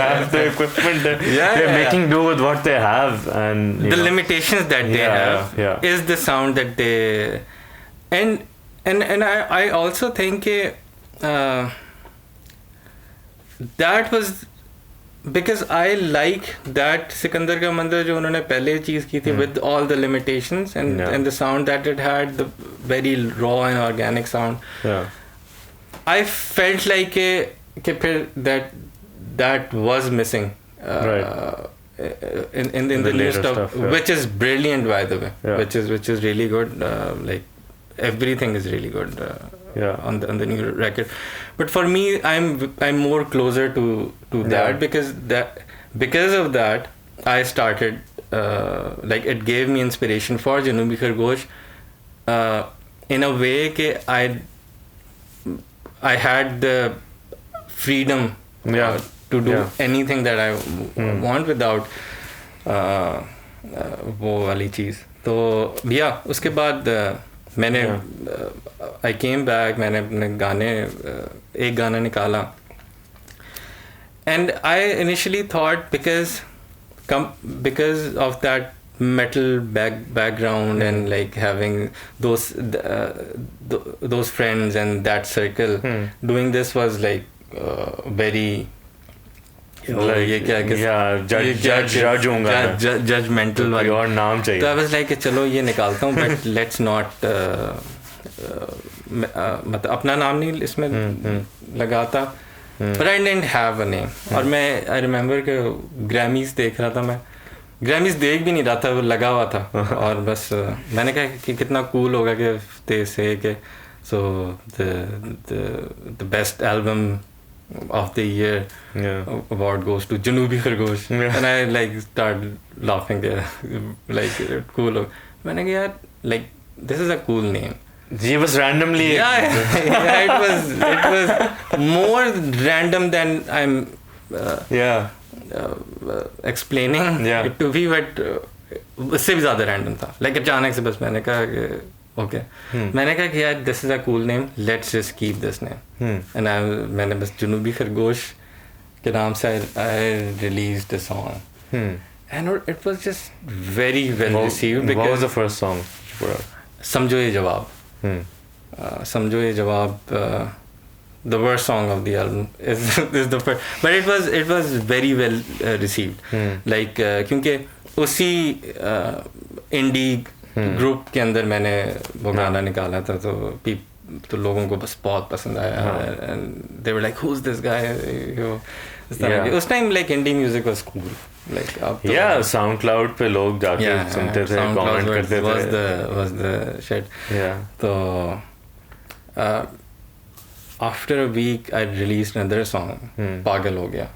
have the equipment. They're making do with what they have, and the limitations that they have is the sound that they and I also think that was because I like that Sikandar ka Mandir jo unhone pehle cheez ki thi with all the limitations and the sound that it had, the very raw and organic sound. I felt like that was missing in the new stuff, which is brilliant, by the way, which is really good. Like everything is really good on the new record, but for me I'm more closer to that, because of that I started like it gave me inspiration for Janoobi Khargosh in a way that I had the freedom to do anything that I want without वो वाली चीज़. तो उसके बाद मैंने I came back, मैंने अपने एक गाना निकाला, and I initially thought because of that metal background and like having those friends and that circle, doing this was like very judgmental और नाम चाहिए. तो I was like चलो ये निकालता हूँ, but let's not मतलब अपना नाम नहीं इसमें लगाता, but I didn't have a name. और मैं I remember कि ग्रैमीज देख रहा था, मैं ग्रैमीज देख भी नहीं रहा था, वो लगा हुआ था, और बस मैंने कहा कि कितना कूल होगा कि they say कि so the best album of the year award goes to Janoobi Khargosh, and I like started laughing there, like cool. मैंने कहा यार like this is a cool name. He was randomly it was more random than I'm explaining it to be, but उससे भी ज़्यादा random था. Like अचानक से बस मैंने कहा कि ओके मैंने कहा कि यार this is a cool name, let's just keep this name. And मैंने बस जनूबी खरगोश के नाम से I released the song. And it was just very well received. What was the first song? समझो ये जवाब. समझो ये जवाब. The worst song of the album is the first, but it was very well received. Like क्योंकि उसी indie group के अंदर मैंने वो गाना निकाला था, तो लोगों को बस बहुत पसंद आया. And they were like, who's this guy? उस time like indie music was cool. Like SoundCloud पे लोग जाके सुनते थे, कमेंट करते थे. was the shit. तो after a week I released another song. पागल हो गया.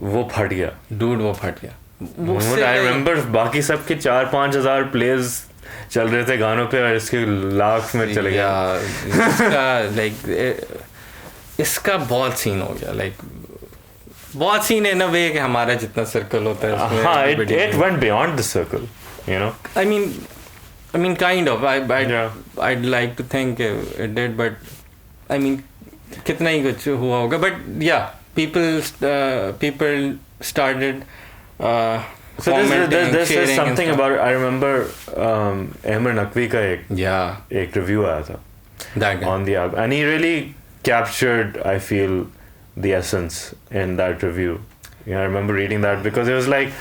वो फट गया. Dude वो फट गया. I remember बाकी सब के 4-5 हज़ार प्लेज चल रहे थे गानों पे और इसके लाख में चले गया. इसका बहुत सीन हो गया. लाइक बहुत सीन इन अ वे कि हमारा जितना सर्कल होता है हाँ, it went beyond the circle, you know. I mean kind of. I'd like to think it did, but I mean कितना ही कुछ हुआ होगा. But yeah, people started so there's something about it. I remember Ahmed Naqvi का एक review आया था on the album, and he really captured, I feel, the essence in that review. I remember reading that because it was like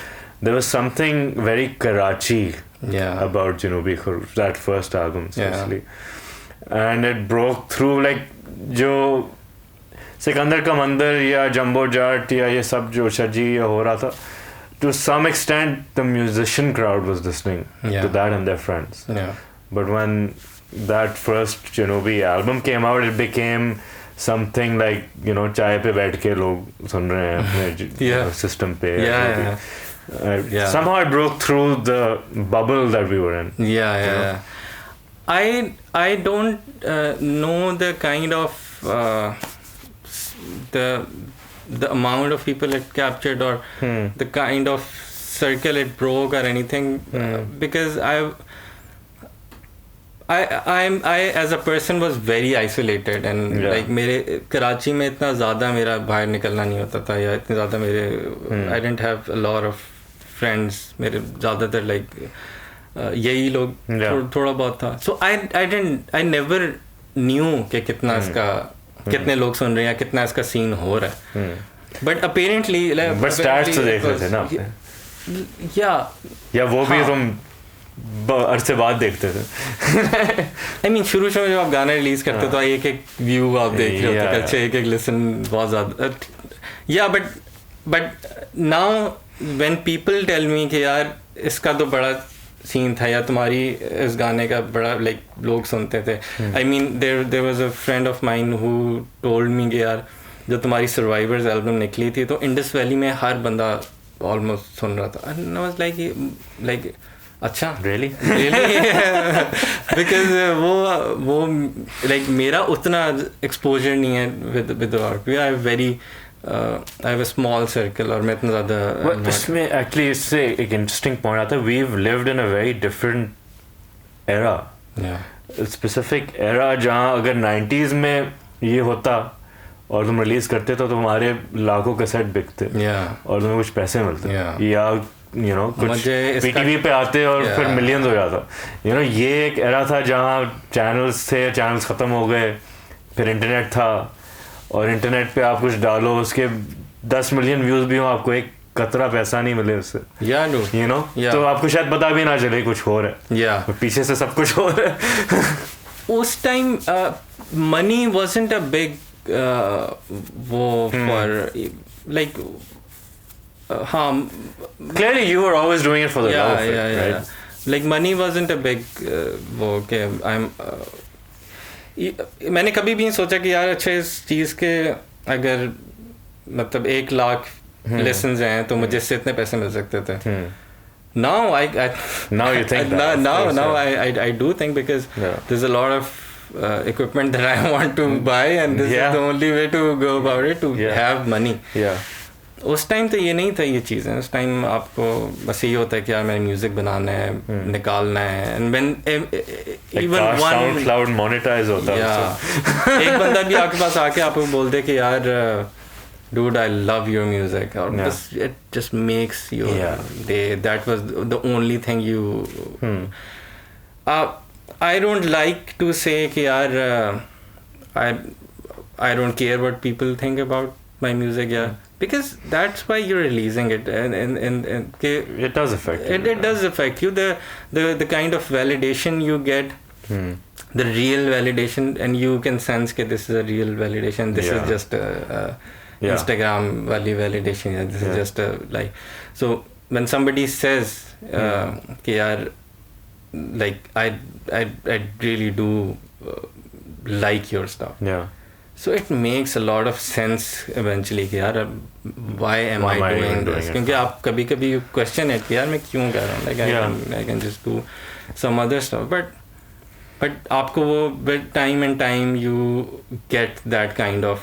there was something very Karachi about Janoobi Khargosh, that first album especially. And it broke through like जो सिकंदर का मंदिर या jumbo Jat या ये सब जो शजी हो रहा था, to some extent the musician crowd was listening to that and their friends. But when that first Janoobi album came out, it became something like, you know, चाय पे बैठ के लोग सुन रहे हैं अपने system पे. Somehow it broke through the bubble that we were in. I don't know the kind of the amount of people it captured or the kind of circle it broke or anything, because I as a person was very isolated and like मेरे कराची में इतना ज़्यादा मेरा बाहर निकलना नहीं होता था या इतने ज़्यादा मेरे I didn't have a lot of friends. मेरे ज़्यादातर like यही लोग थोड़ा बहुत था. So I never knew कि कितना इसका कितने लोग सुन रहे हैं या कितना इसका सीन हो रहा है. But apparently but stats तो देख रहे थे ना या वो भी तुम अरसे बाद देखते थे. I mean शुरू में जब आप गाना रिलीज करते तो एक व्यू आप देख रहे होते, अच्छे एक लिसन बहुत ज़्यादा. but now when people tell me कि यार इसका तो बड़ा सीन था या तुम्हारी इस गाने का बड़ा लाइक लोग सुनते थे. I mean there was a friend of mine who told me कि यार जब तुम्हारी सर्वाइवर्स एल्बम निकली थी तो इंडस वैली में हर बंदा ऑलमोस्ट सुन रहा था. And I was like अच्छा really because वो like मेरा उतना एक्सपोजर नहीं है with the art. I have very I have a small circle और मैं इतना ज़्यादा इसमें actually इससे एक interesting point आता है. We've lived in a very different era, specific era जहाँ अगर 90s में ये होता और तुम रिलीज करते तो तुम्हारे लाखों कैसेट बिकते और तुम्हें कुछ पैसे मिलते या you know कुछ पीटीवी पे आते और फिर मिलियंस हो जाता. you know ये एक एरा था जहाँ चैनल्स थे, चैनल्स ख़त्म हो गए, फिर इंटरनेट था और इंटरनेट पे आप कुछ डालो उसके 10 मिलियन व्यूज़ भी हो, आपको एक कतरा पैसा नहीं मिले उससे. you know तो आपको शायद पता भी ना चले कुछ हो रहा है पीछे से सब कुछ हो रहा है. उस time money wasn't a big वो for like clearly you were always doing it for the love of it, right? Like money wasn't a big वो कि मैंने कभी भी नहीं सोचा कि यार अच्छा इस चीज़ के अगर मतलब 1 लाख listens हैं तो मुझे इससे इतने पैसे मिल सकते थे. Now you think now I do think because there's a lot of equipment that I want to buy and this is the only way to go about it to have money. उस time तो ये नहीं था ये चीज़ें. उस time आपको बस यही होता है कि यार मैंने म्यूजिक बनाना है, निकालना है. And when even Soundcloud monetize होता है. एक बंदा भी आपके पास आके आपको बोल दे कि यार dude, I love your music, or it just makes your day. That was the only thing you I don't like to say कि यार I don't care what people think about my music, because that's why you're releasing it, and it does affect you. It does affect you. The kind of validation you get, the real validation, and you can sense that this is a real validation. This is just a Instagram validation. This is just a like. So when somebody says कि यार like I really do like your stuff. So it makes a lot of sense eventually कि यार why am I doing this? क्योंकि आप कभी-कभी you question it कि यार मैं क्यों कर रहा हूँ? Like I can just do some other stuff. But आपको वो with time and time you get that kind of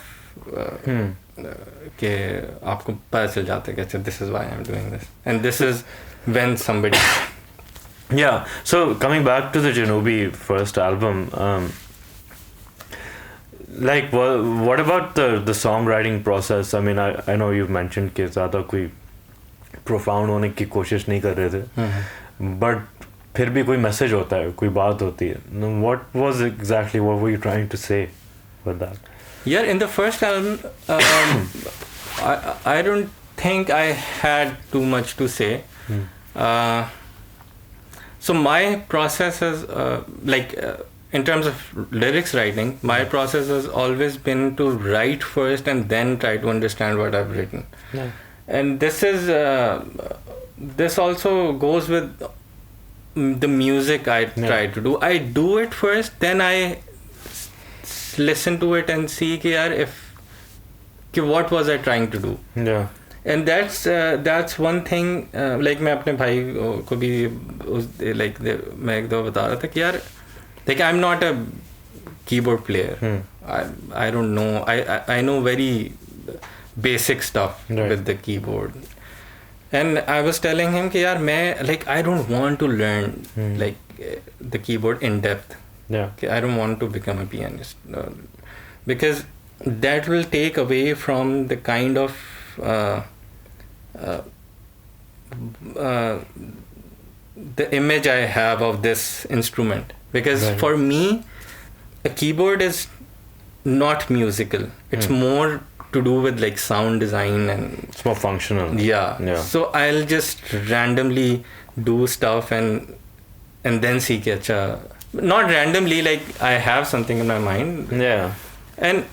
कि आपको पता चल जाता है कि अच्छा this is why I'm doing this. And this is when somebody Yeah. So coming back to the Janoobi first album, like what about the songwriting process? I mean, I know you've mentioned कि ज़्यादा कोई profound होने की कोशिश नहीं कर रहे थे, but फिर भी कोई message होता है, कोई बात होती है. What were you trying to say with that? Yeah, in the first album, I don't think I had too much to say. So my process is in terms of lyrics writing, my process has always been to write first and then try to understand what I've written. And this also goes with the music I try to do. I do it first, then I listen to it and see what was I trying to do. And that's one thing. Like मैं अपने भाई को भी मैं एक दो बता रहा था कि यार like I'm not a keyboard player. I don't know. I know very basic stuff with the keyboard. And I was telling him कि यार मैं I don't want to learn the keyboard in depth. I don't want to become a pianist because that will take away from the kind of the image I have of this instrument. Because for me, a keyboard is not musical. It's more to do with sound design, and it's more functional. So I'll just randomly do stuff and then see कि not randomly, I have something in my mind. And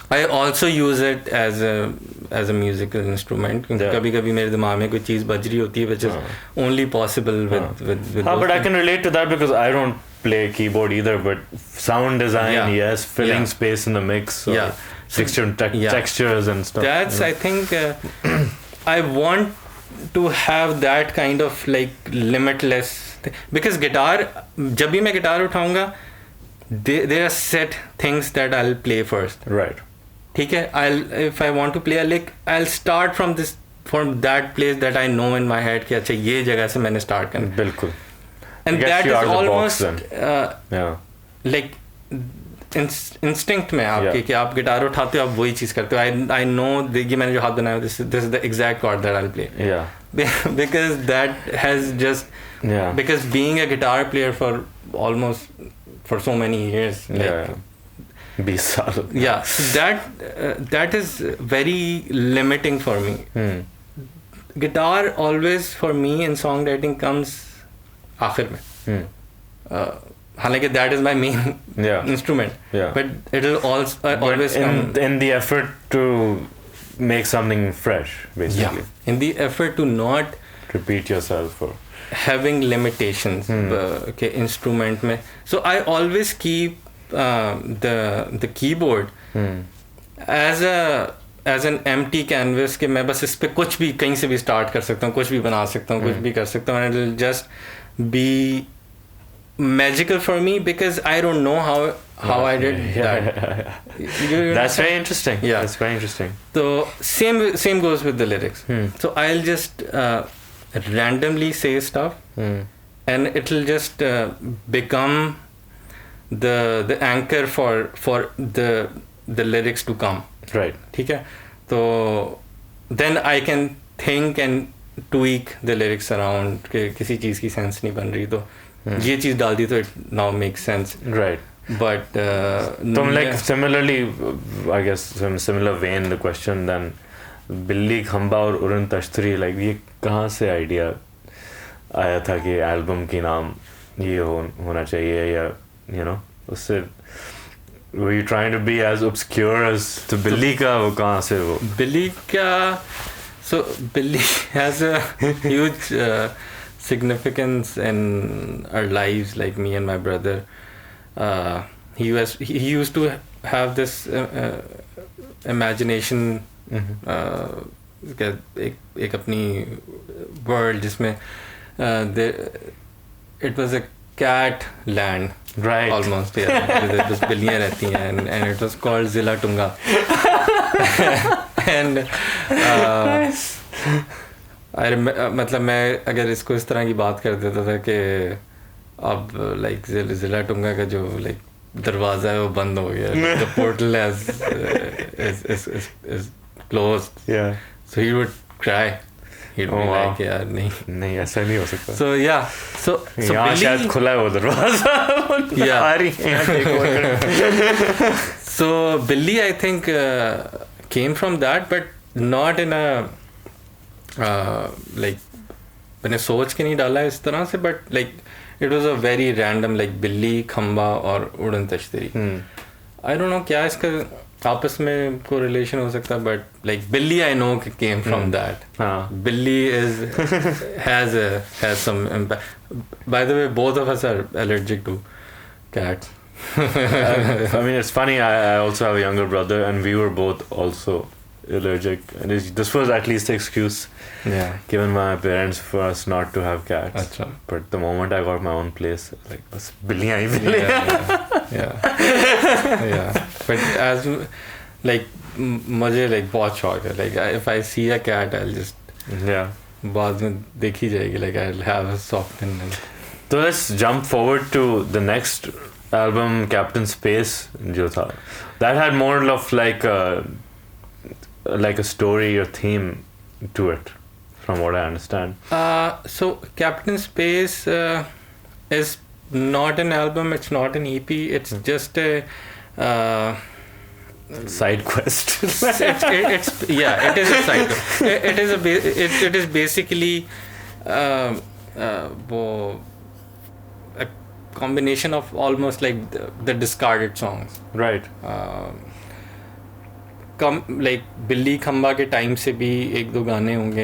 I also use it as a musical instrument. क्योंकि कभी-कभी मेरे दिमाग में कोई चीज़ बज रही होती है, which is only possible with but I can relate to that because I don't play keyboard either, but sound design, yes, filling space in the mix, textures and stuff. That's I think I want to have that kind of limitless because guitar, जब भी मैं guitar उठाऊंगा, there are set things that I'll play first. Right. ठीक है, if I want to play a lick, I'll start from that place that I know in my head कि अच्छा ये जगह से मैंने start करना. बिल्कुल. And that is almost instinct में आपके कि आप गिटार उठाते हो, आप वही चीज करते हो. I know ये मैंने जो हाथ बनाया, this is the exact chord that I'll play. Because that has just because being a guitar player for so many years. 20 साल. So that is very limiting for me. Guitar always for me in songwriting comes आखिर में. हालांकि that is my main instrument. But it'll also always come in the effort to make something fresh, basically. In the effort to not repeat yourself or having limitations. Instrument में. So I always keep the keyboard as an empty canvas कि मैं बस इस पे कुछ भी कहीं से भी start कर सकता हूँ, कुछ भी बना सकता हूँ, कुछ भी कर सकता हूँ, and it'll just be magical for me because I don't know how I did that. That's very interesting. Yeah, that's very interesting. So same goes with the lyrics. So I'll just randomly say stuff, and it'll just become the anchor for the lyrics to come. Right. ठीक है. So then I can think and tweak the lyrics around कि किसी चीज़ की sense नहीं बन रही तो ये चीज़ डाल दी तो it now makes sense. Right. But like similarly, I guess in similar vein the question then बिल्ली खंबा और उड़न तश्तरी like ये कहाँ से idea आया था कि album की नाम ये होना चाहिए या you know उससे were you trying to be as obscure as तो बिल्ली का वो कहाँ से वो बिल्ली का so Billy has a huge significance in our lives, like me and my brother. He used to have this imagination एक अपनी world जिसमें it was a cat land, right? Almost, yeah. बस बिल्लियाँ रहती हैं and it was called Zilla Tunga. And मतलब मैं अगर इसको इस तरह की बात कर देता था कि अब लाइक ज़िला टुंगा का जो लाइक दरवाज़ा है वो बंद हो गया, the portal is closed. Yeah. So he would cry. He'd be like यार नहीं ऐसा नहीं हो सकता. So yeah, so यहाँ शायद खुला है वो दरवाज़ा. Yeah. आ रही है. So Billy, I think came from that, but not in a like मैंने सोच के नहीं डाला इस तरह से, but like it was a very random like बिल्ली खंबा और उड़न तश्तरी. I don't know क्या इसका आपस में correlation हो सकता, but like Billy I know came from that. Billy has some impact. By the way, both of us are allergic to cats. I mean, it's funny. I also have a younger brother, and we were both also allergic. And this was at least the excuse given by my parents for us not to have cats. Achha. But the moment I got my own place, like, बस बिल्लियाँ ही बिल्लियाँ. Yeah. But as like मुझे like बहुत शौक है. Like if I see a cat, I'll just बाद में देखी जाएगी. Like I'll have a soften. So let's jump forward to the next album, Captain Space, जो था. That had more of like a story or theme to it, from what I understand. So Captain Space is not an album. It's not an EP. It's just a side quest. It is a side quest. It is basically a combination of almost like the discarded songs. Right. like बिल्ली खंबा के time से भी एक दो गाने होंगे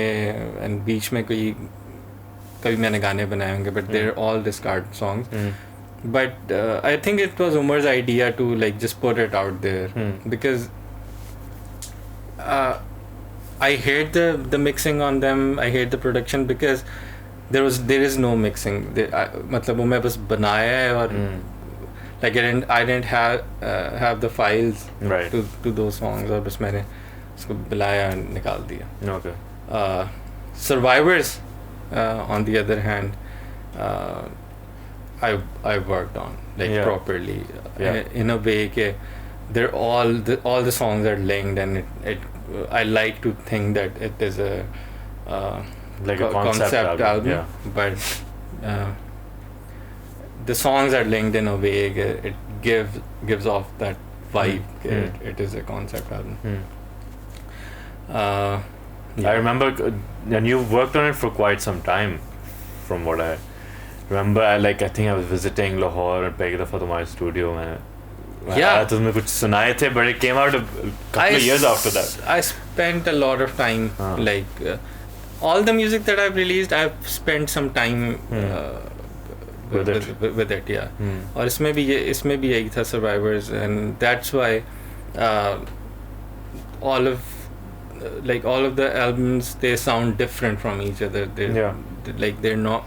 and बीच में कभी मैंने गाने बनाए होंगे, but they're all discarded songs. But I think it was Umar's idea to like just put it out there because I hate the mixing on them. I hate the production because there is no mixing. मतलब वो मैं बस बनाया है और like I didn't have the files to those songs और बस मैंने उसको बुलाया और निकाल दिया. Okay. Survivors, on the other hand, I worked on like properly in a way that they're all the songs are linked, and it I like to think that it is a like a concept album. But the songs are linked in a way that it gives off that vibe. It is a concept album. I remember, and you worked on it for quite some time, from what I remember. I think I was visiting Lahore and पहली दफा तुम्हारे studio में. Yeah. तुमने कुछ सुनाए थे, but it came out a couple of years after that. I spent a lot of time like all the music that I've released, I've spent some time with it, yeah. और इसमें भी यही था Survivors, and that's why all of the albums, they sound different from each other. They're not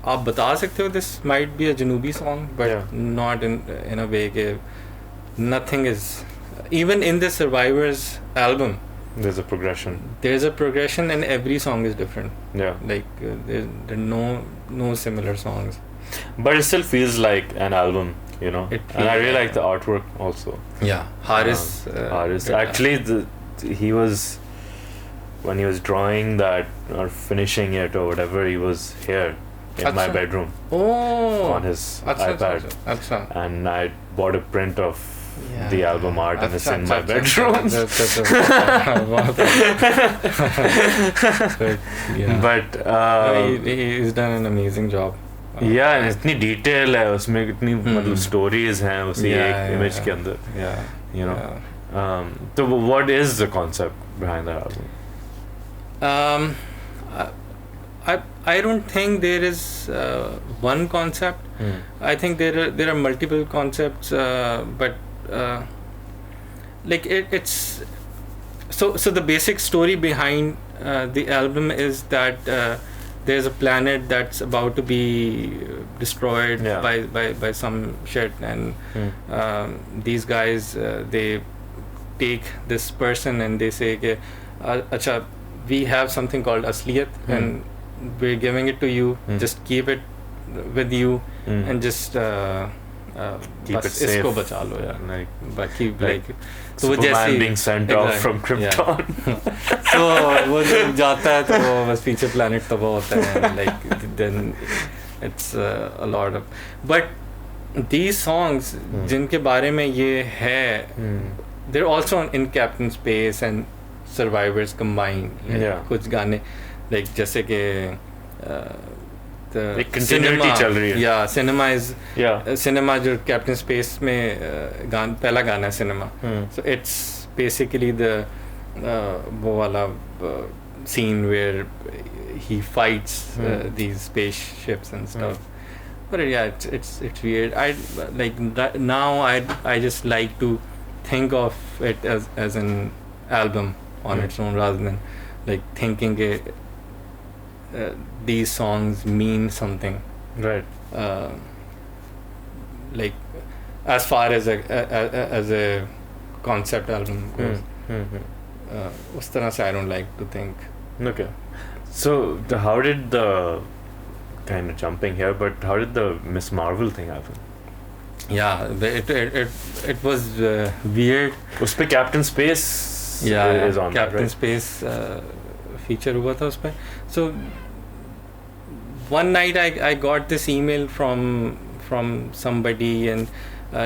आप बता सकते हो this might be a Janoobi song, but not in a way कि nothing is, even in the Survivors album, there's a progression and every song is different. Like there are no similar songs, but it still feels like an album, you know. And I really like the artwork also. Haris actually he was, when he was drawing that or finishing it or whatever, he was here in my bedroom on his iPad. And I bought a print of the album art and it's in my bedroom. But he's done an amazing job. and इतनी detail है उसमें, इतनी मतलब stories हैं उसी एक image के अंदर, you know. So what is the concept behind the album? I don't think there is one concept. I think there are multiple concepts, but like it's so the basic story behind the album is that there's a planet that's about to be destroyed by some shit, and these guys they take this person and they say ke, acha, we have something called asliyat and we're giving it to you, just keep it with you and just keep it safe, isko bacha lo, but keep like so Superman being sent off from Krypton. So वो जब जाता है तो वो बस पीछे planet तबाह होता है, like then it's a lot of, but these songs जिनके बारे में ये है, they're also in Captain Space and Survivors combined, like, कुछ गाने like जैसे कि the continuity चल रही है. cinema जो Captain Space में पहला गाना है cinema. So it's basically the वो वाला scene where he fights these spaceships and stuff. But it's weird. I like now I just like to think of it as an album on its own, rather than like thinking these songs mean something, right? Like as far as a concept album goes, us tarah se I don't like to think. Okay, so how did the, kind of jumping here, but how did the Miss Marvel thing happen? It was weird. उस पे Captain Space is on Captain right? Space feature हुआ था उस पे. So one night I got this email from somebody and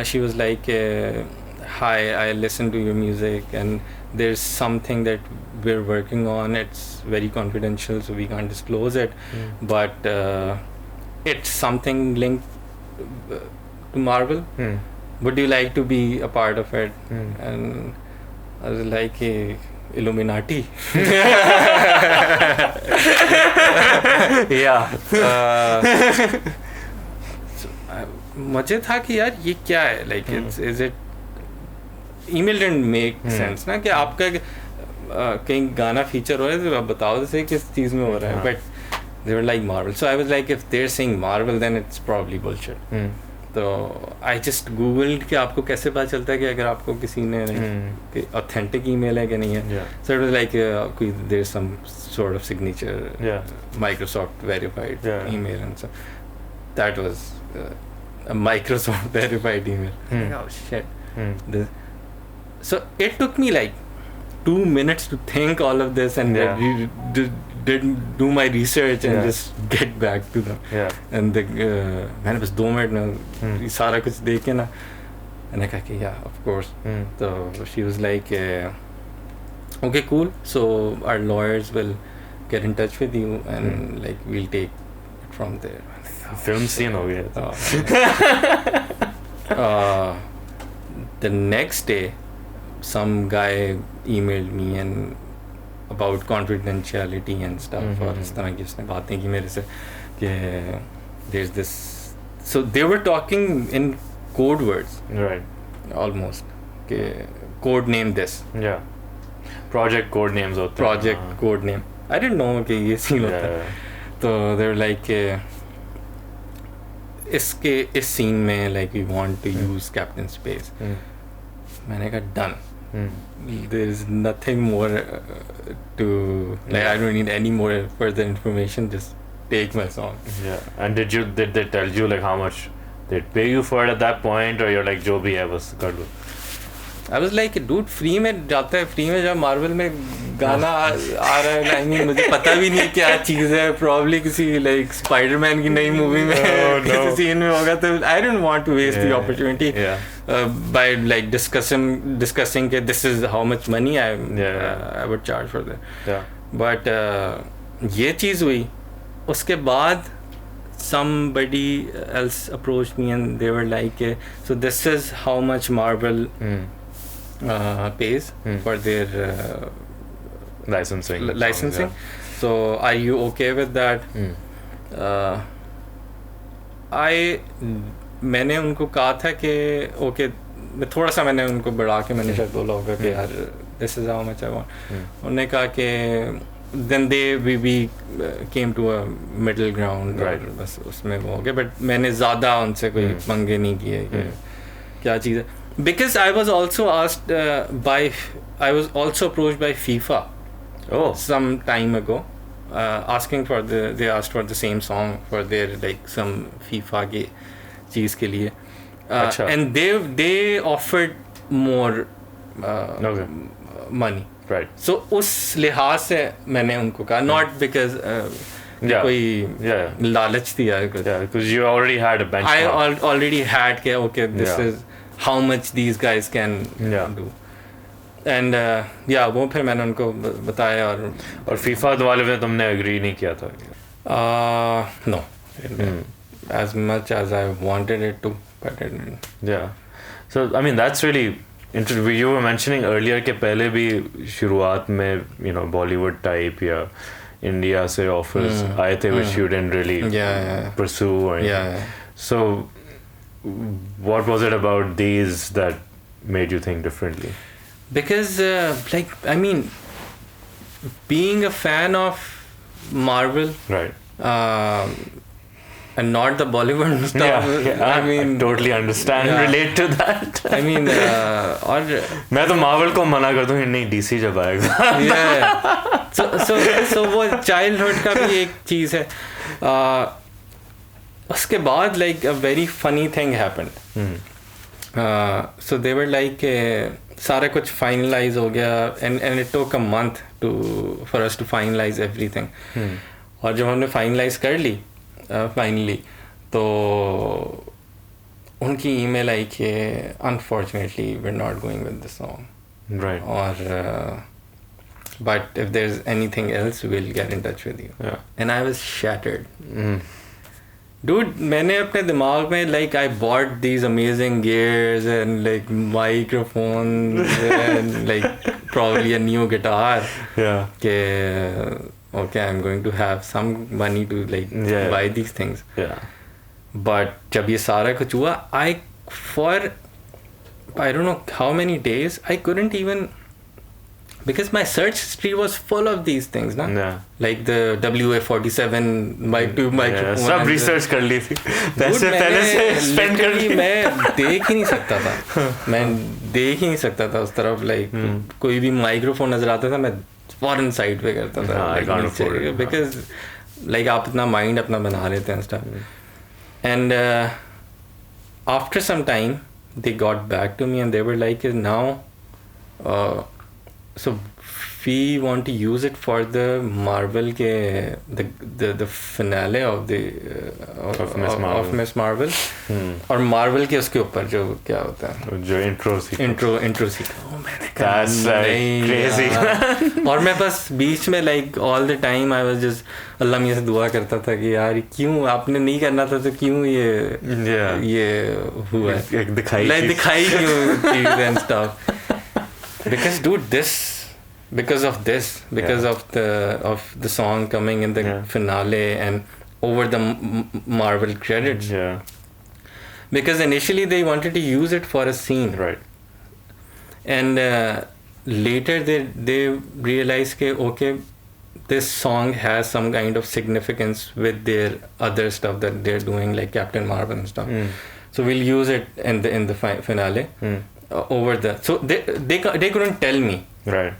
she was like, hi, I listened to your music and there's something that we're working on. It's very confidential, so we can't disclose it, but it's something linked to Marvel. Would you like to be a part of it? And I was like, Illuminati. मुझे था कि यार ये क्या है, like is it, email didn't make sense ना कि आपका कहीं गाना फीचर हो रहा है तो आप बताओ जैसे किस चीज़ में हो रहा है, but they were like Marvel, so I was like, if they're saying Marvel then it's probably bullshit. तो I just googled कि आपको कैसे पता चलता है कि अगर आपको किसी ने authentic email है कि नहीं है. So it was like there's some sort of signature, Microsoft verified email, and so that was a Microsoft verified email. Like, oh shit. So it took me like 2 minutes to think all of this and did do my research and just get back to them. And मैंने बस 2 minute में सारा कुछ देख के ना, and I कहा कि of course. So she was like, okay, cool, so our lawyers will get in touch with you and like we'll take it from there. Film scene हो गया. The next day some guy emailed me and about confidentiality and stuff, और इस तरह की उसने बातें की मेरे से कि there's this, so they were talking in code words, right, almost कि code name this, project code names होते हैं, project code name. I didn't know कि ये scene होता है. तो they were like इस सीन में like we want to use captain space. मैंने कहा done. There is nothing more to like. I don't need any more further information. Just take my song. Yeah. And did they tell you like how much they'd pay you for it at that point, or you're like जो भी है बस कर लो? I was like, dude, free में जाता है, free में जब मार्वल में गाना आ रहा है, I mean, मुझे पता भी नहीं क्या चीज़ है, probably किसी like स्पाइडरमैन की नई मूवी में किसी सीन में होगा, तो I don't want to waste the opportunity by like discussing that this is how much money I would charge for that. But ये चीज़ हुई, उसके बाद somebody else approached me and they were like, so this is how much Marvel pays for their licensing. So are you okay with that? मैंने उनको कहा था कि okay, थोड़ा सा मैंने उनको बढ़ा के मैंने शायद बोला होगा कि यार this is how much I want. उन्होंने कहा कि then we came to a middle ground, right? बस उसमें वो हो गया, but मैंने ज़्यादा उनसे कोई पंगे नहीं किए कि क्या चीज़ है. Because I was also asked I was also approached by FIFA some time ago, asking for they asked for the same song for their like some FIFA की चीज़ के लिए, and they offered more money. Right. So उस लिहाज से मैंने उनको कहा, not because कोई लालच दिया है कुछ. Because you already had a benchmark. I already had कि okay, this is how much these guys can do. And वो फिर मैंने उनको बताया. और FIFA वाले में तुमने agree नहीं किया था? No. As much as I wanted it to, but it didn't. Yeah. So I mean that's really interesting. You were mentioning earlier कि पहले भी शुरुआत में Bollywood type या India से offers आए थे which you didn't really pursue or anything. So what was it about these that made you think differently? Because like I mean, being a fan of Marvel, right, and not the Bollywood stuff. I mean, I totally understand, relate to that. I mean, और मैं तो Marvel को मना कर दूँ कि नहीं DC जब आएगा. So वो childhood का भी एक चीज़ है. उसके बाद like a very funny thing happened. So they were like सारा कुछ finalize हो गया, and it took a month for us to finalize everything. और जब हमने finalize कर ली फाइनली, तो उनकी ईमेल आई कि unfortunately we are not going with the song, right, और but if there is anything else we will get in touch with you. And I was shattered. Dude, मैंने अपने दिमाग में like I bought these amazing gears and like microphones and like probably a new guitar. Okay, I'm going to have some money to like buy these things. But जब ये सारा कुछ हुआ, for I don't know how many days I couldn't even, because my search history was full of these things, na? Like the WA-47 microphone. सब research कर ली थी. पैसे पहले से spend कर ली. मैं देख ही नहीं सकता था. मैं देख ही नहीं सकता था उस तरफ. Like कोई भी microphone नजर आता था, मैं foreign side पे करता था. I can't afford it. Because like आप अपना mind अपना बना लेते हैं stuff. And after some time, they got back to me and they were like, now so we want to use it for the Marvel the finale of the of Miss Marvel. और Marvel के उसके ऊपर जो क्या होता है, जो intro सीखा. मैंने कहा that's like crazy. और मैं बस बीच में like all the time I was just अल्लाह मियाँ से दुआ करता था कि यार क्यों आपने नहीं करना था, तो क्यों ये हुआ है, दिखाई क्यों चीज़ and stuff. Because dude, because of the song coming in the finale and over the Marvel credits. Because initially they wanted to use it for a scene, right? And later they realized that okay, this song has some kind of significance with their other stuff that they're doing, like Captain Marvel and stuff. So we'll use it in the finale over the. So they couldn't tell me. Right.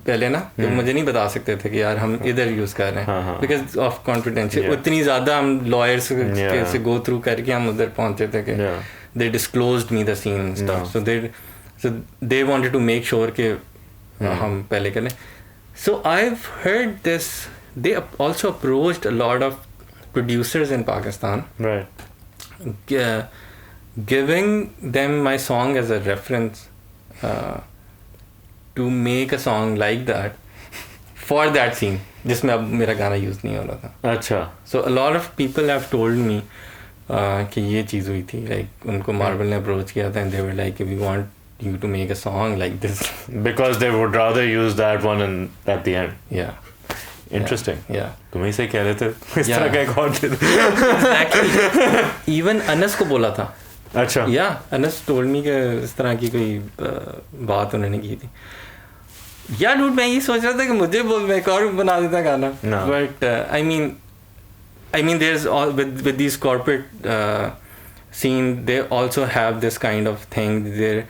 पहले ना तो मुझे नहीं बता सकते थे कि यार हम इधर यूज कर रहे हैं बिकॉज ऑफ कॉन्फिडेंशियल. उतनी ज्यादा हम लॉयर्स से गो थ्रू करके हम उधर पहुंचे थे कि they disclosed me the scene stuff. So they wanted to make sure कि हम पहले करें. So I have heard this. They also approached a lot of producers in Pakistan, giving them my song as a reference to make a song like that for that scene जिसमें अब मेरा गाना use नहीं हो रहा था. अच्छा. So a lot of people have told me कि ये चीज़ हुई थी, like उनको मार्वल ने अप्रोच किया था and they were like we want you to make a song like this because they would rather use that one at the end. Yeah. Interesting. Yeah. तुम ही से कह रहे थे इस तरह का एक और थे. Even अनस को बोला था. अच्छा. Yeah, अनस told me कि इस तरह की कोई बात उन्होंने की थी. Yeah, dude, मैं ये सोच रहा था कि मुझे मैं एक और बना देता गाना. But I mean there's all with these corporate scene, they also have this kind of thing there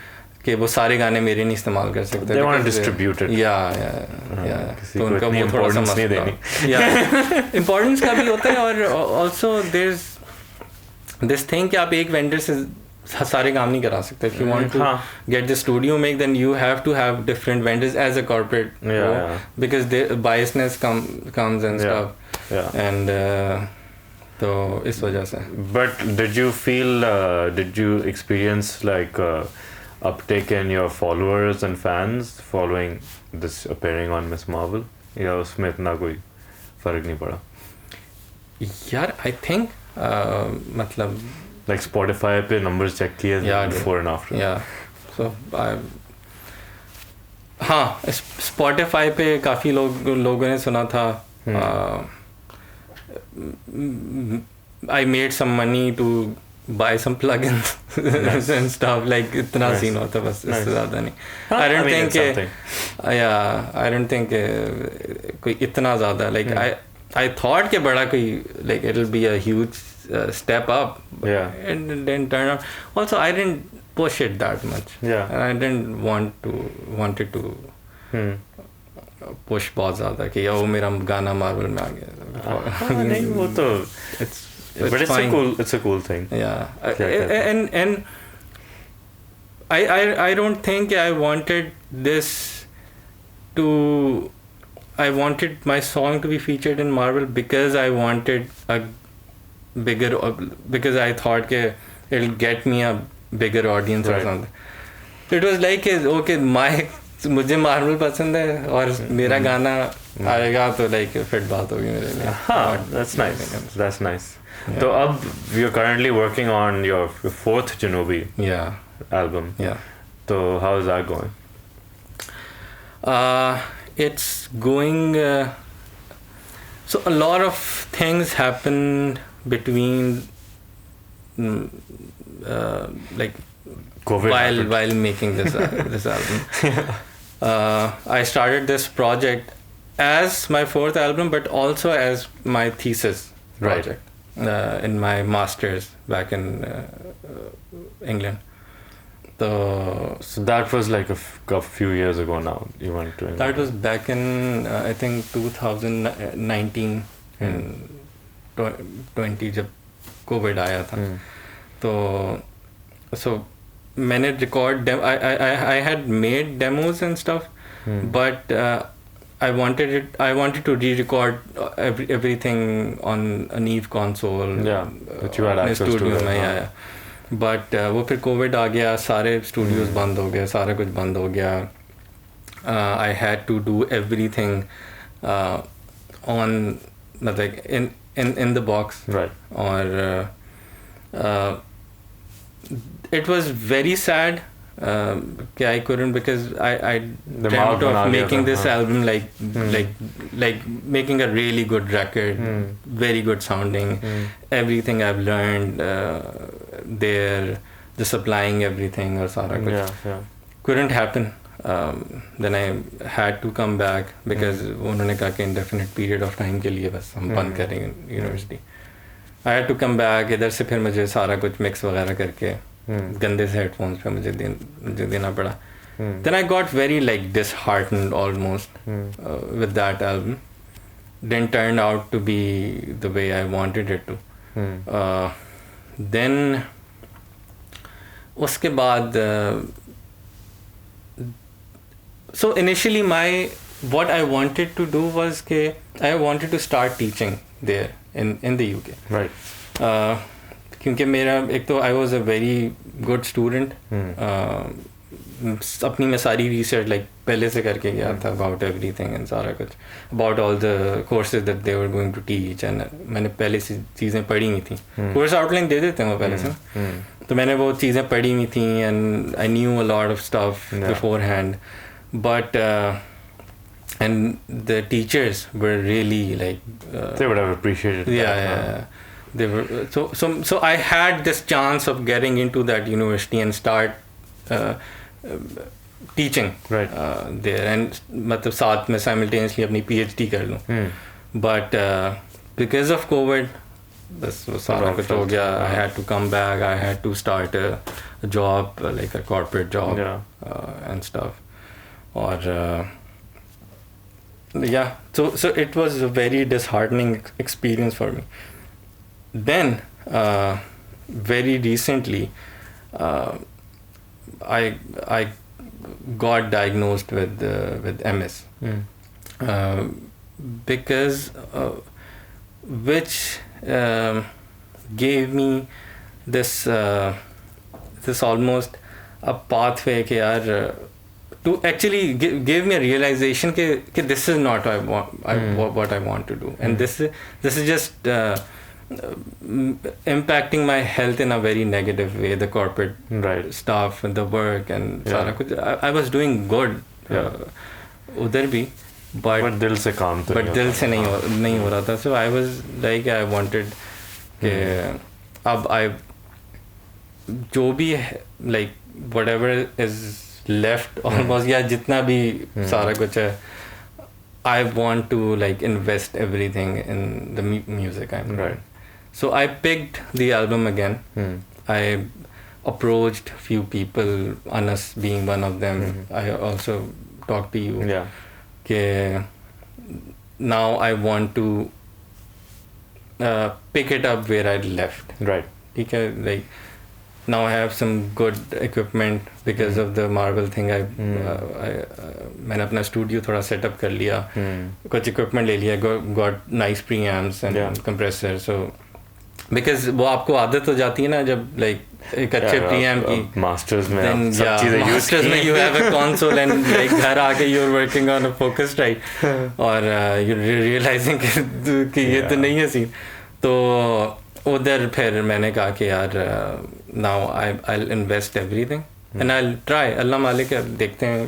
कि वो सारे गाने मेरे नहीं इस्तेमाल कर सकते. They want to distribute it. Yeah. तो उनका वो थोड़ा सा नहीं देनी. Yeah. Importance का भी होता है और also there's this thing कि आप एक vendor से सारे काम नहीं करा सकते. If you want to get the studio make, then you have to have different vendors as a corporate. Because the biasness comes and stuff. And तो इस वजह से. But did you experience like uptake in your followers and fans following this appearing on Miss Marvel? या उसमें इतना कोई फर्क नहीं पड़ा? यार I think मतलब like Spotify पे numbers check किए before and after. Yeah. So हाँ, Spotify पे काफ़ी लोगों ने सुना था. I made some money to buy some plugins and stuff, like इतना सीन होता बस, इससे ज़्यादा नहीं. I don't think कोई इतना ज़्यादा like I thought कि बड़ा कोई like it'll be a huge step up, and then turn out. Also, I didn't push it that much. And I didn't wanted to push बहुत ज़्यादा कि यार वो मेरा गाना मार्वल में आ गया. नहीं वो तो but it's a cool thing. And I don't think I wanted this to. I wanted my song to be featured in Marvel because I wanted a bigger, because I thought that it'll get me a bigger audience or something. It was like okay, मुझे Marvel पसंद है और मेरा गाना आएगा तो like fit बात होगी मेरे लिए. That's nice. So अब you're currently working on your fourth Janoobi album. So how is that going? It's going. So a lot of things happened between like COVID while making this album. I started this project as my fourth album, but also as my thesis project in my master's back in England. So that was like a few years ago now. You went to England. That was back in I think 2019 and 20 जब COVID आया था. So मैंने I had made demos and stuff, but I wanted to re-record everything on a Neve console. That you had access to. But वो फिर Covid आ गया, सारे studios बंद हो गए, सारा कुछ बंद हो गया. I had to do everything on like in the box. Or it was very sad कि I couldn't, because I dreamt of making this album like making a really good record, very good sounding, everything I've learned there, the supplying everything or सारा कुछ couldn't happen. then I had to come back because उन्होंने कहा कि indefinite period of time के लिए बस हम बंद करेंगे university. I had to come back. इधर से फिर मुझे सारा कुछ mix वगैरह करके गंदे से headphones पे मुझे देना पड़ा. Then I got very like disheartened almost with that album. Didn't turn out to be the way I wanted it to. Then उसके बाद so initially what I wanted to do was कि I wanted to start teaching there in the UK. Right. क्योंकि मेरा एक तो I was a very good student. अपनी मैं सारी रिसर्च लाइक पहले से करके गया था अबाउट एवरीथिंग एंड सारा कुछ about all the courses that they were going to teach and मैंने पहले से चीज़ें पढ़ी हुई थी. कोर्स आउटलाइन दे देते हैं वो पहले से, तो मैंने वो चीज़ें पढ़ी हुई थी and I knew a lot of stuff before hand. But and the teachers were really like they would have appreciated yeah. They were so I had this chance of getting into that university and start teaching there and मतलब साथ में simultaneously अपनी PhD कर लूँ. But because of COVID बस वो सारा कुछ हो गया. I had to come back. I had to start a job like a corporate job and stuff. Or yeah, so it was a very disheartening experience for me. Then very recently I got diagnosed with MS, because which gave me this almost a pathway कि यार to actually give me a realization कि this is not what I want to do, and this is just impacting my health in a very negative way. The corporate stuff and the work and सारा कुछ I was doing good उधर भी, but दिल से काम तो दिल से नहीं हो रहा था. So I was like I wanted कि अब I जो भी like whatever is left almost या जितना भी सारा कुछ है, I want to like invest everything in the music I'm doing. So I picked the album again. I approached few people, Anas being one of them. I also talked to you. Okay, now I want to pick it up where I left. Okay, like now I have some good equipment because of the marble thing. मैंने अपना studio थोड़ा setup कर लिया, कुछ equipment ले लिया, got nice preamps and compressor. So because वो आपको आदत हो जाती है ना जब like एक अच्छे preamp की masters में सब चीजें use की, masters में you have a console and like घर आके you're working on a Focusrite और you're realizing कि ये तो नहीं है scene. तो उधर फिर मैंने कहा कि यार now I'll invest everything and I'll try. अल्लाह मालिक है, देखते हैं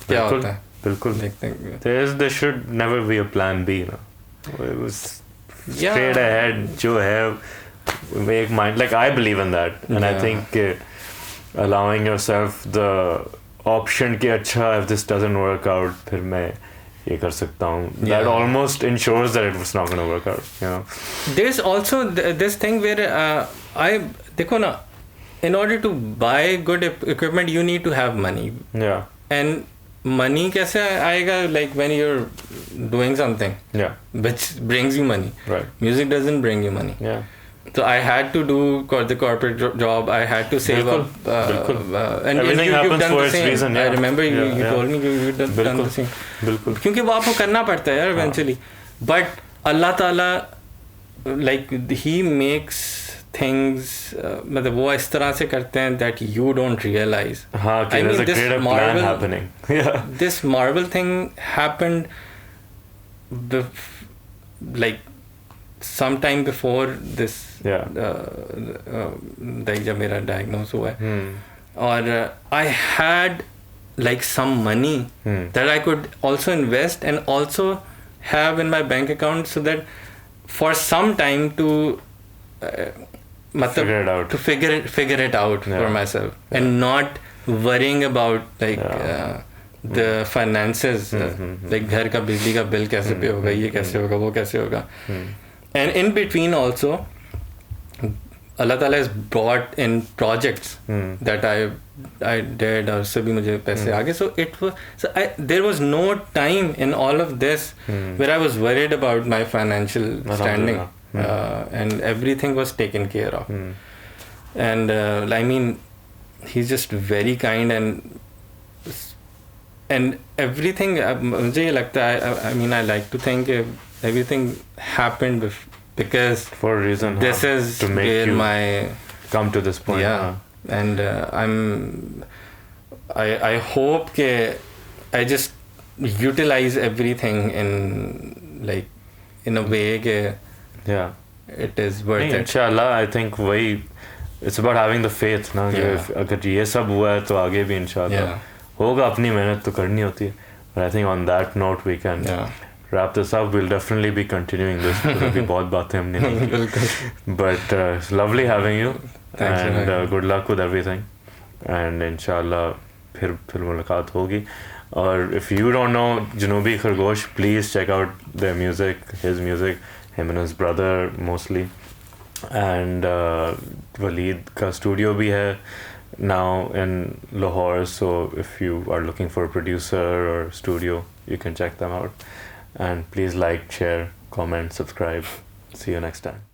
क्या होता है. बिल्कुल देखते हैं. There should never be a plan B. It was straight ahead. जो है make mind, like I believe in that, and I think allowing yourself the option कि अच्छा if this doesn't work out फिर मैं ये कर सकता हूँ. That almost ensures that it was not going to work out. There's also this thing where देखो ना, in order to buy good equipment you need to have money. And money कैसे आएगा like when you're doing something which brings you money. Music doesn't bring you money. So I had to do the corporate job. I had to save up. And everything happens for its reason. I remember you told me you've done the same. क्योंकि वो आपको करना पड़ता है यार eventually. But Allah Ta'ala like he makes things मतलब वो इस तरह से करते हैं that you don't realize. I mean, there's a greater plan happening. This marble thing happened like sometime before this like जब मेरा diagnose हुआ है, और I had like some money that I could also invest and also have in my bank account so that for some time to figure it out for myself and not worrying about like the finances, like घर का बिजली का bill कैसे पे होगा, ये कैसे होगा, वो कैसे होगा. And in between also, Allah Ta'ala has brought in projects that I did, और सभी मुझे पैसे आ गए. So it was, there was no time in all of this where I was worried about my financial standing, and everything was taken care of. And I mean, he's just very kind, and everything, मुझे ये लगता है, I mean, I like to think everything happened because for a reason, this is to make where you my come to this point. And I hope that I just utilize everything in a way that it is worth it. Inshallah, I think it's about having the faith ना, कि अगर ये सब हुआ है तो आगे भी इंशाल्लाह होगा. अपनी मेहनत तो करनी होती है. But I think on that note we can wrap this up. We'll definitely be continuing this. अभी बहुत बातें हमने नहीं की. But it's lovely having you. Thanks, and good luck with everything. And inshallah फिर मुलाकात होगी. Or if you don't know Janoobi Khargosh, please check out their music, his music, him and his brother mostly. And Waleed ka studio bhi hai now in Lahore, so if you are looking for a producer or studio, you can check them out. And please like, share, comment, subscribe. See you next time.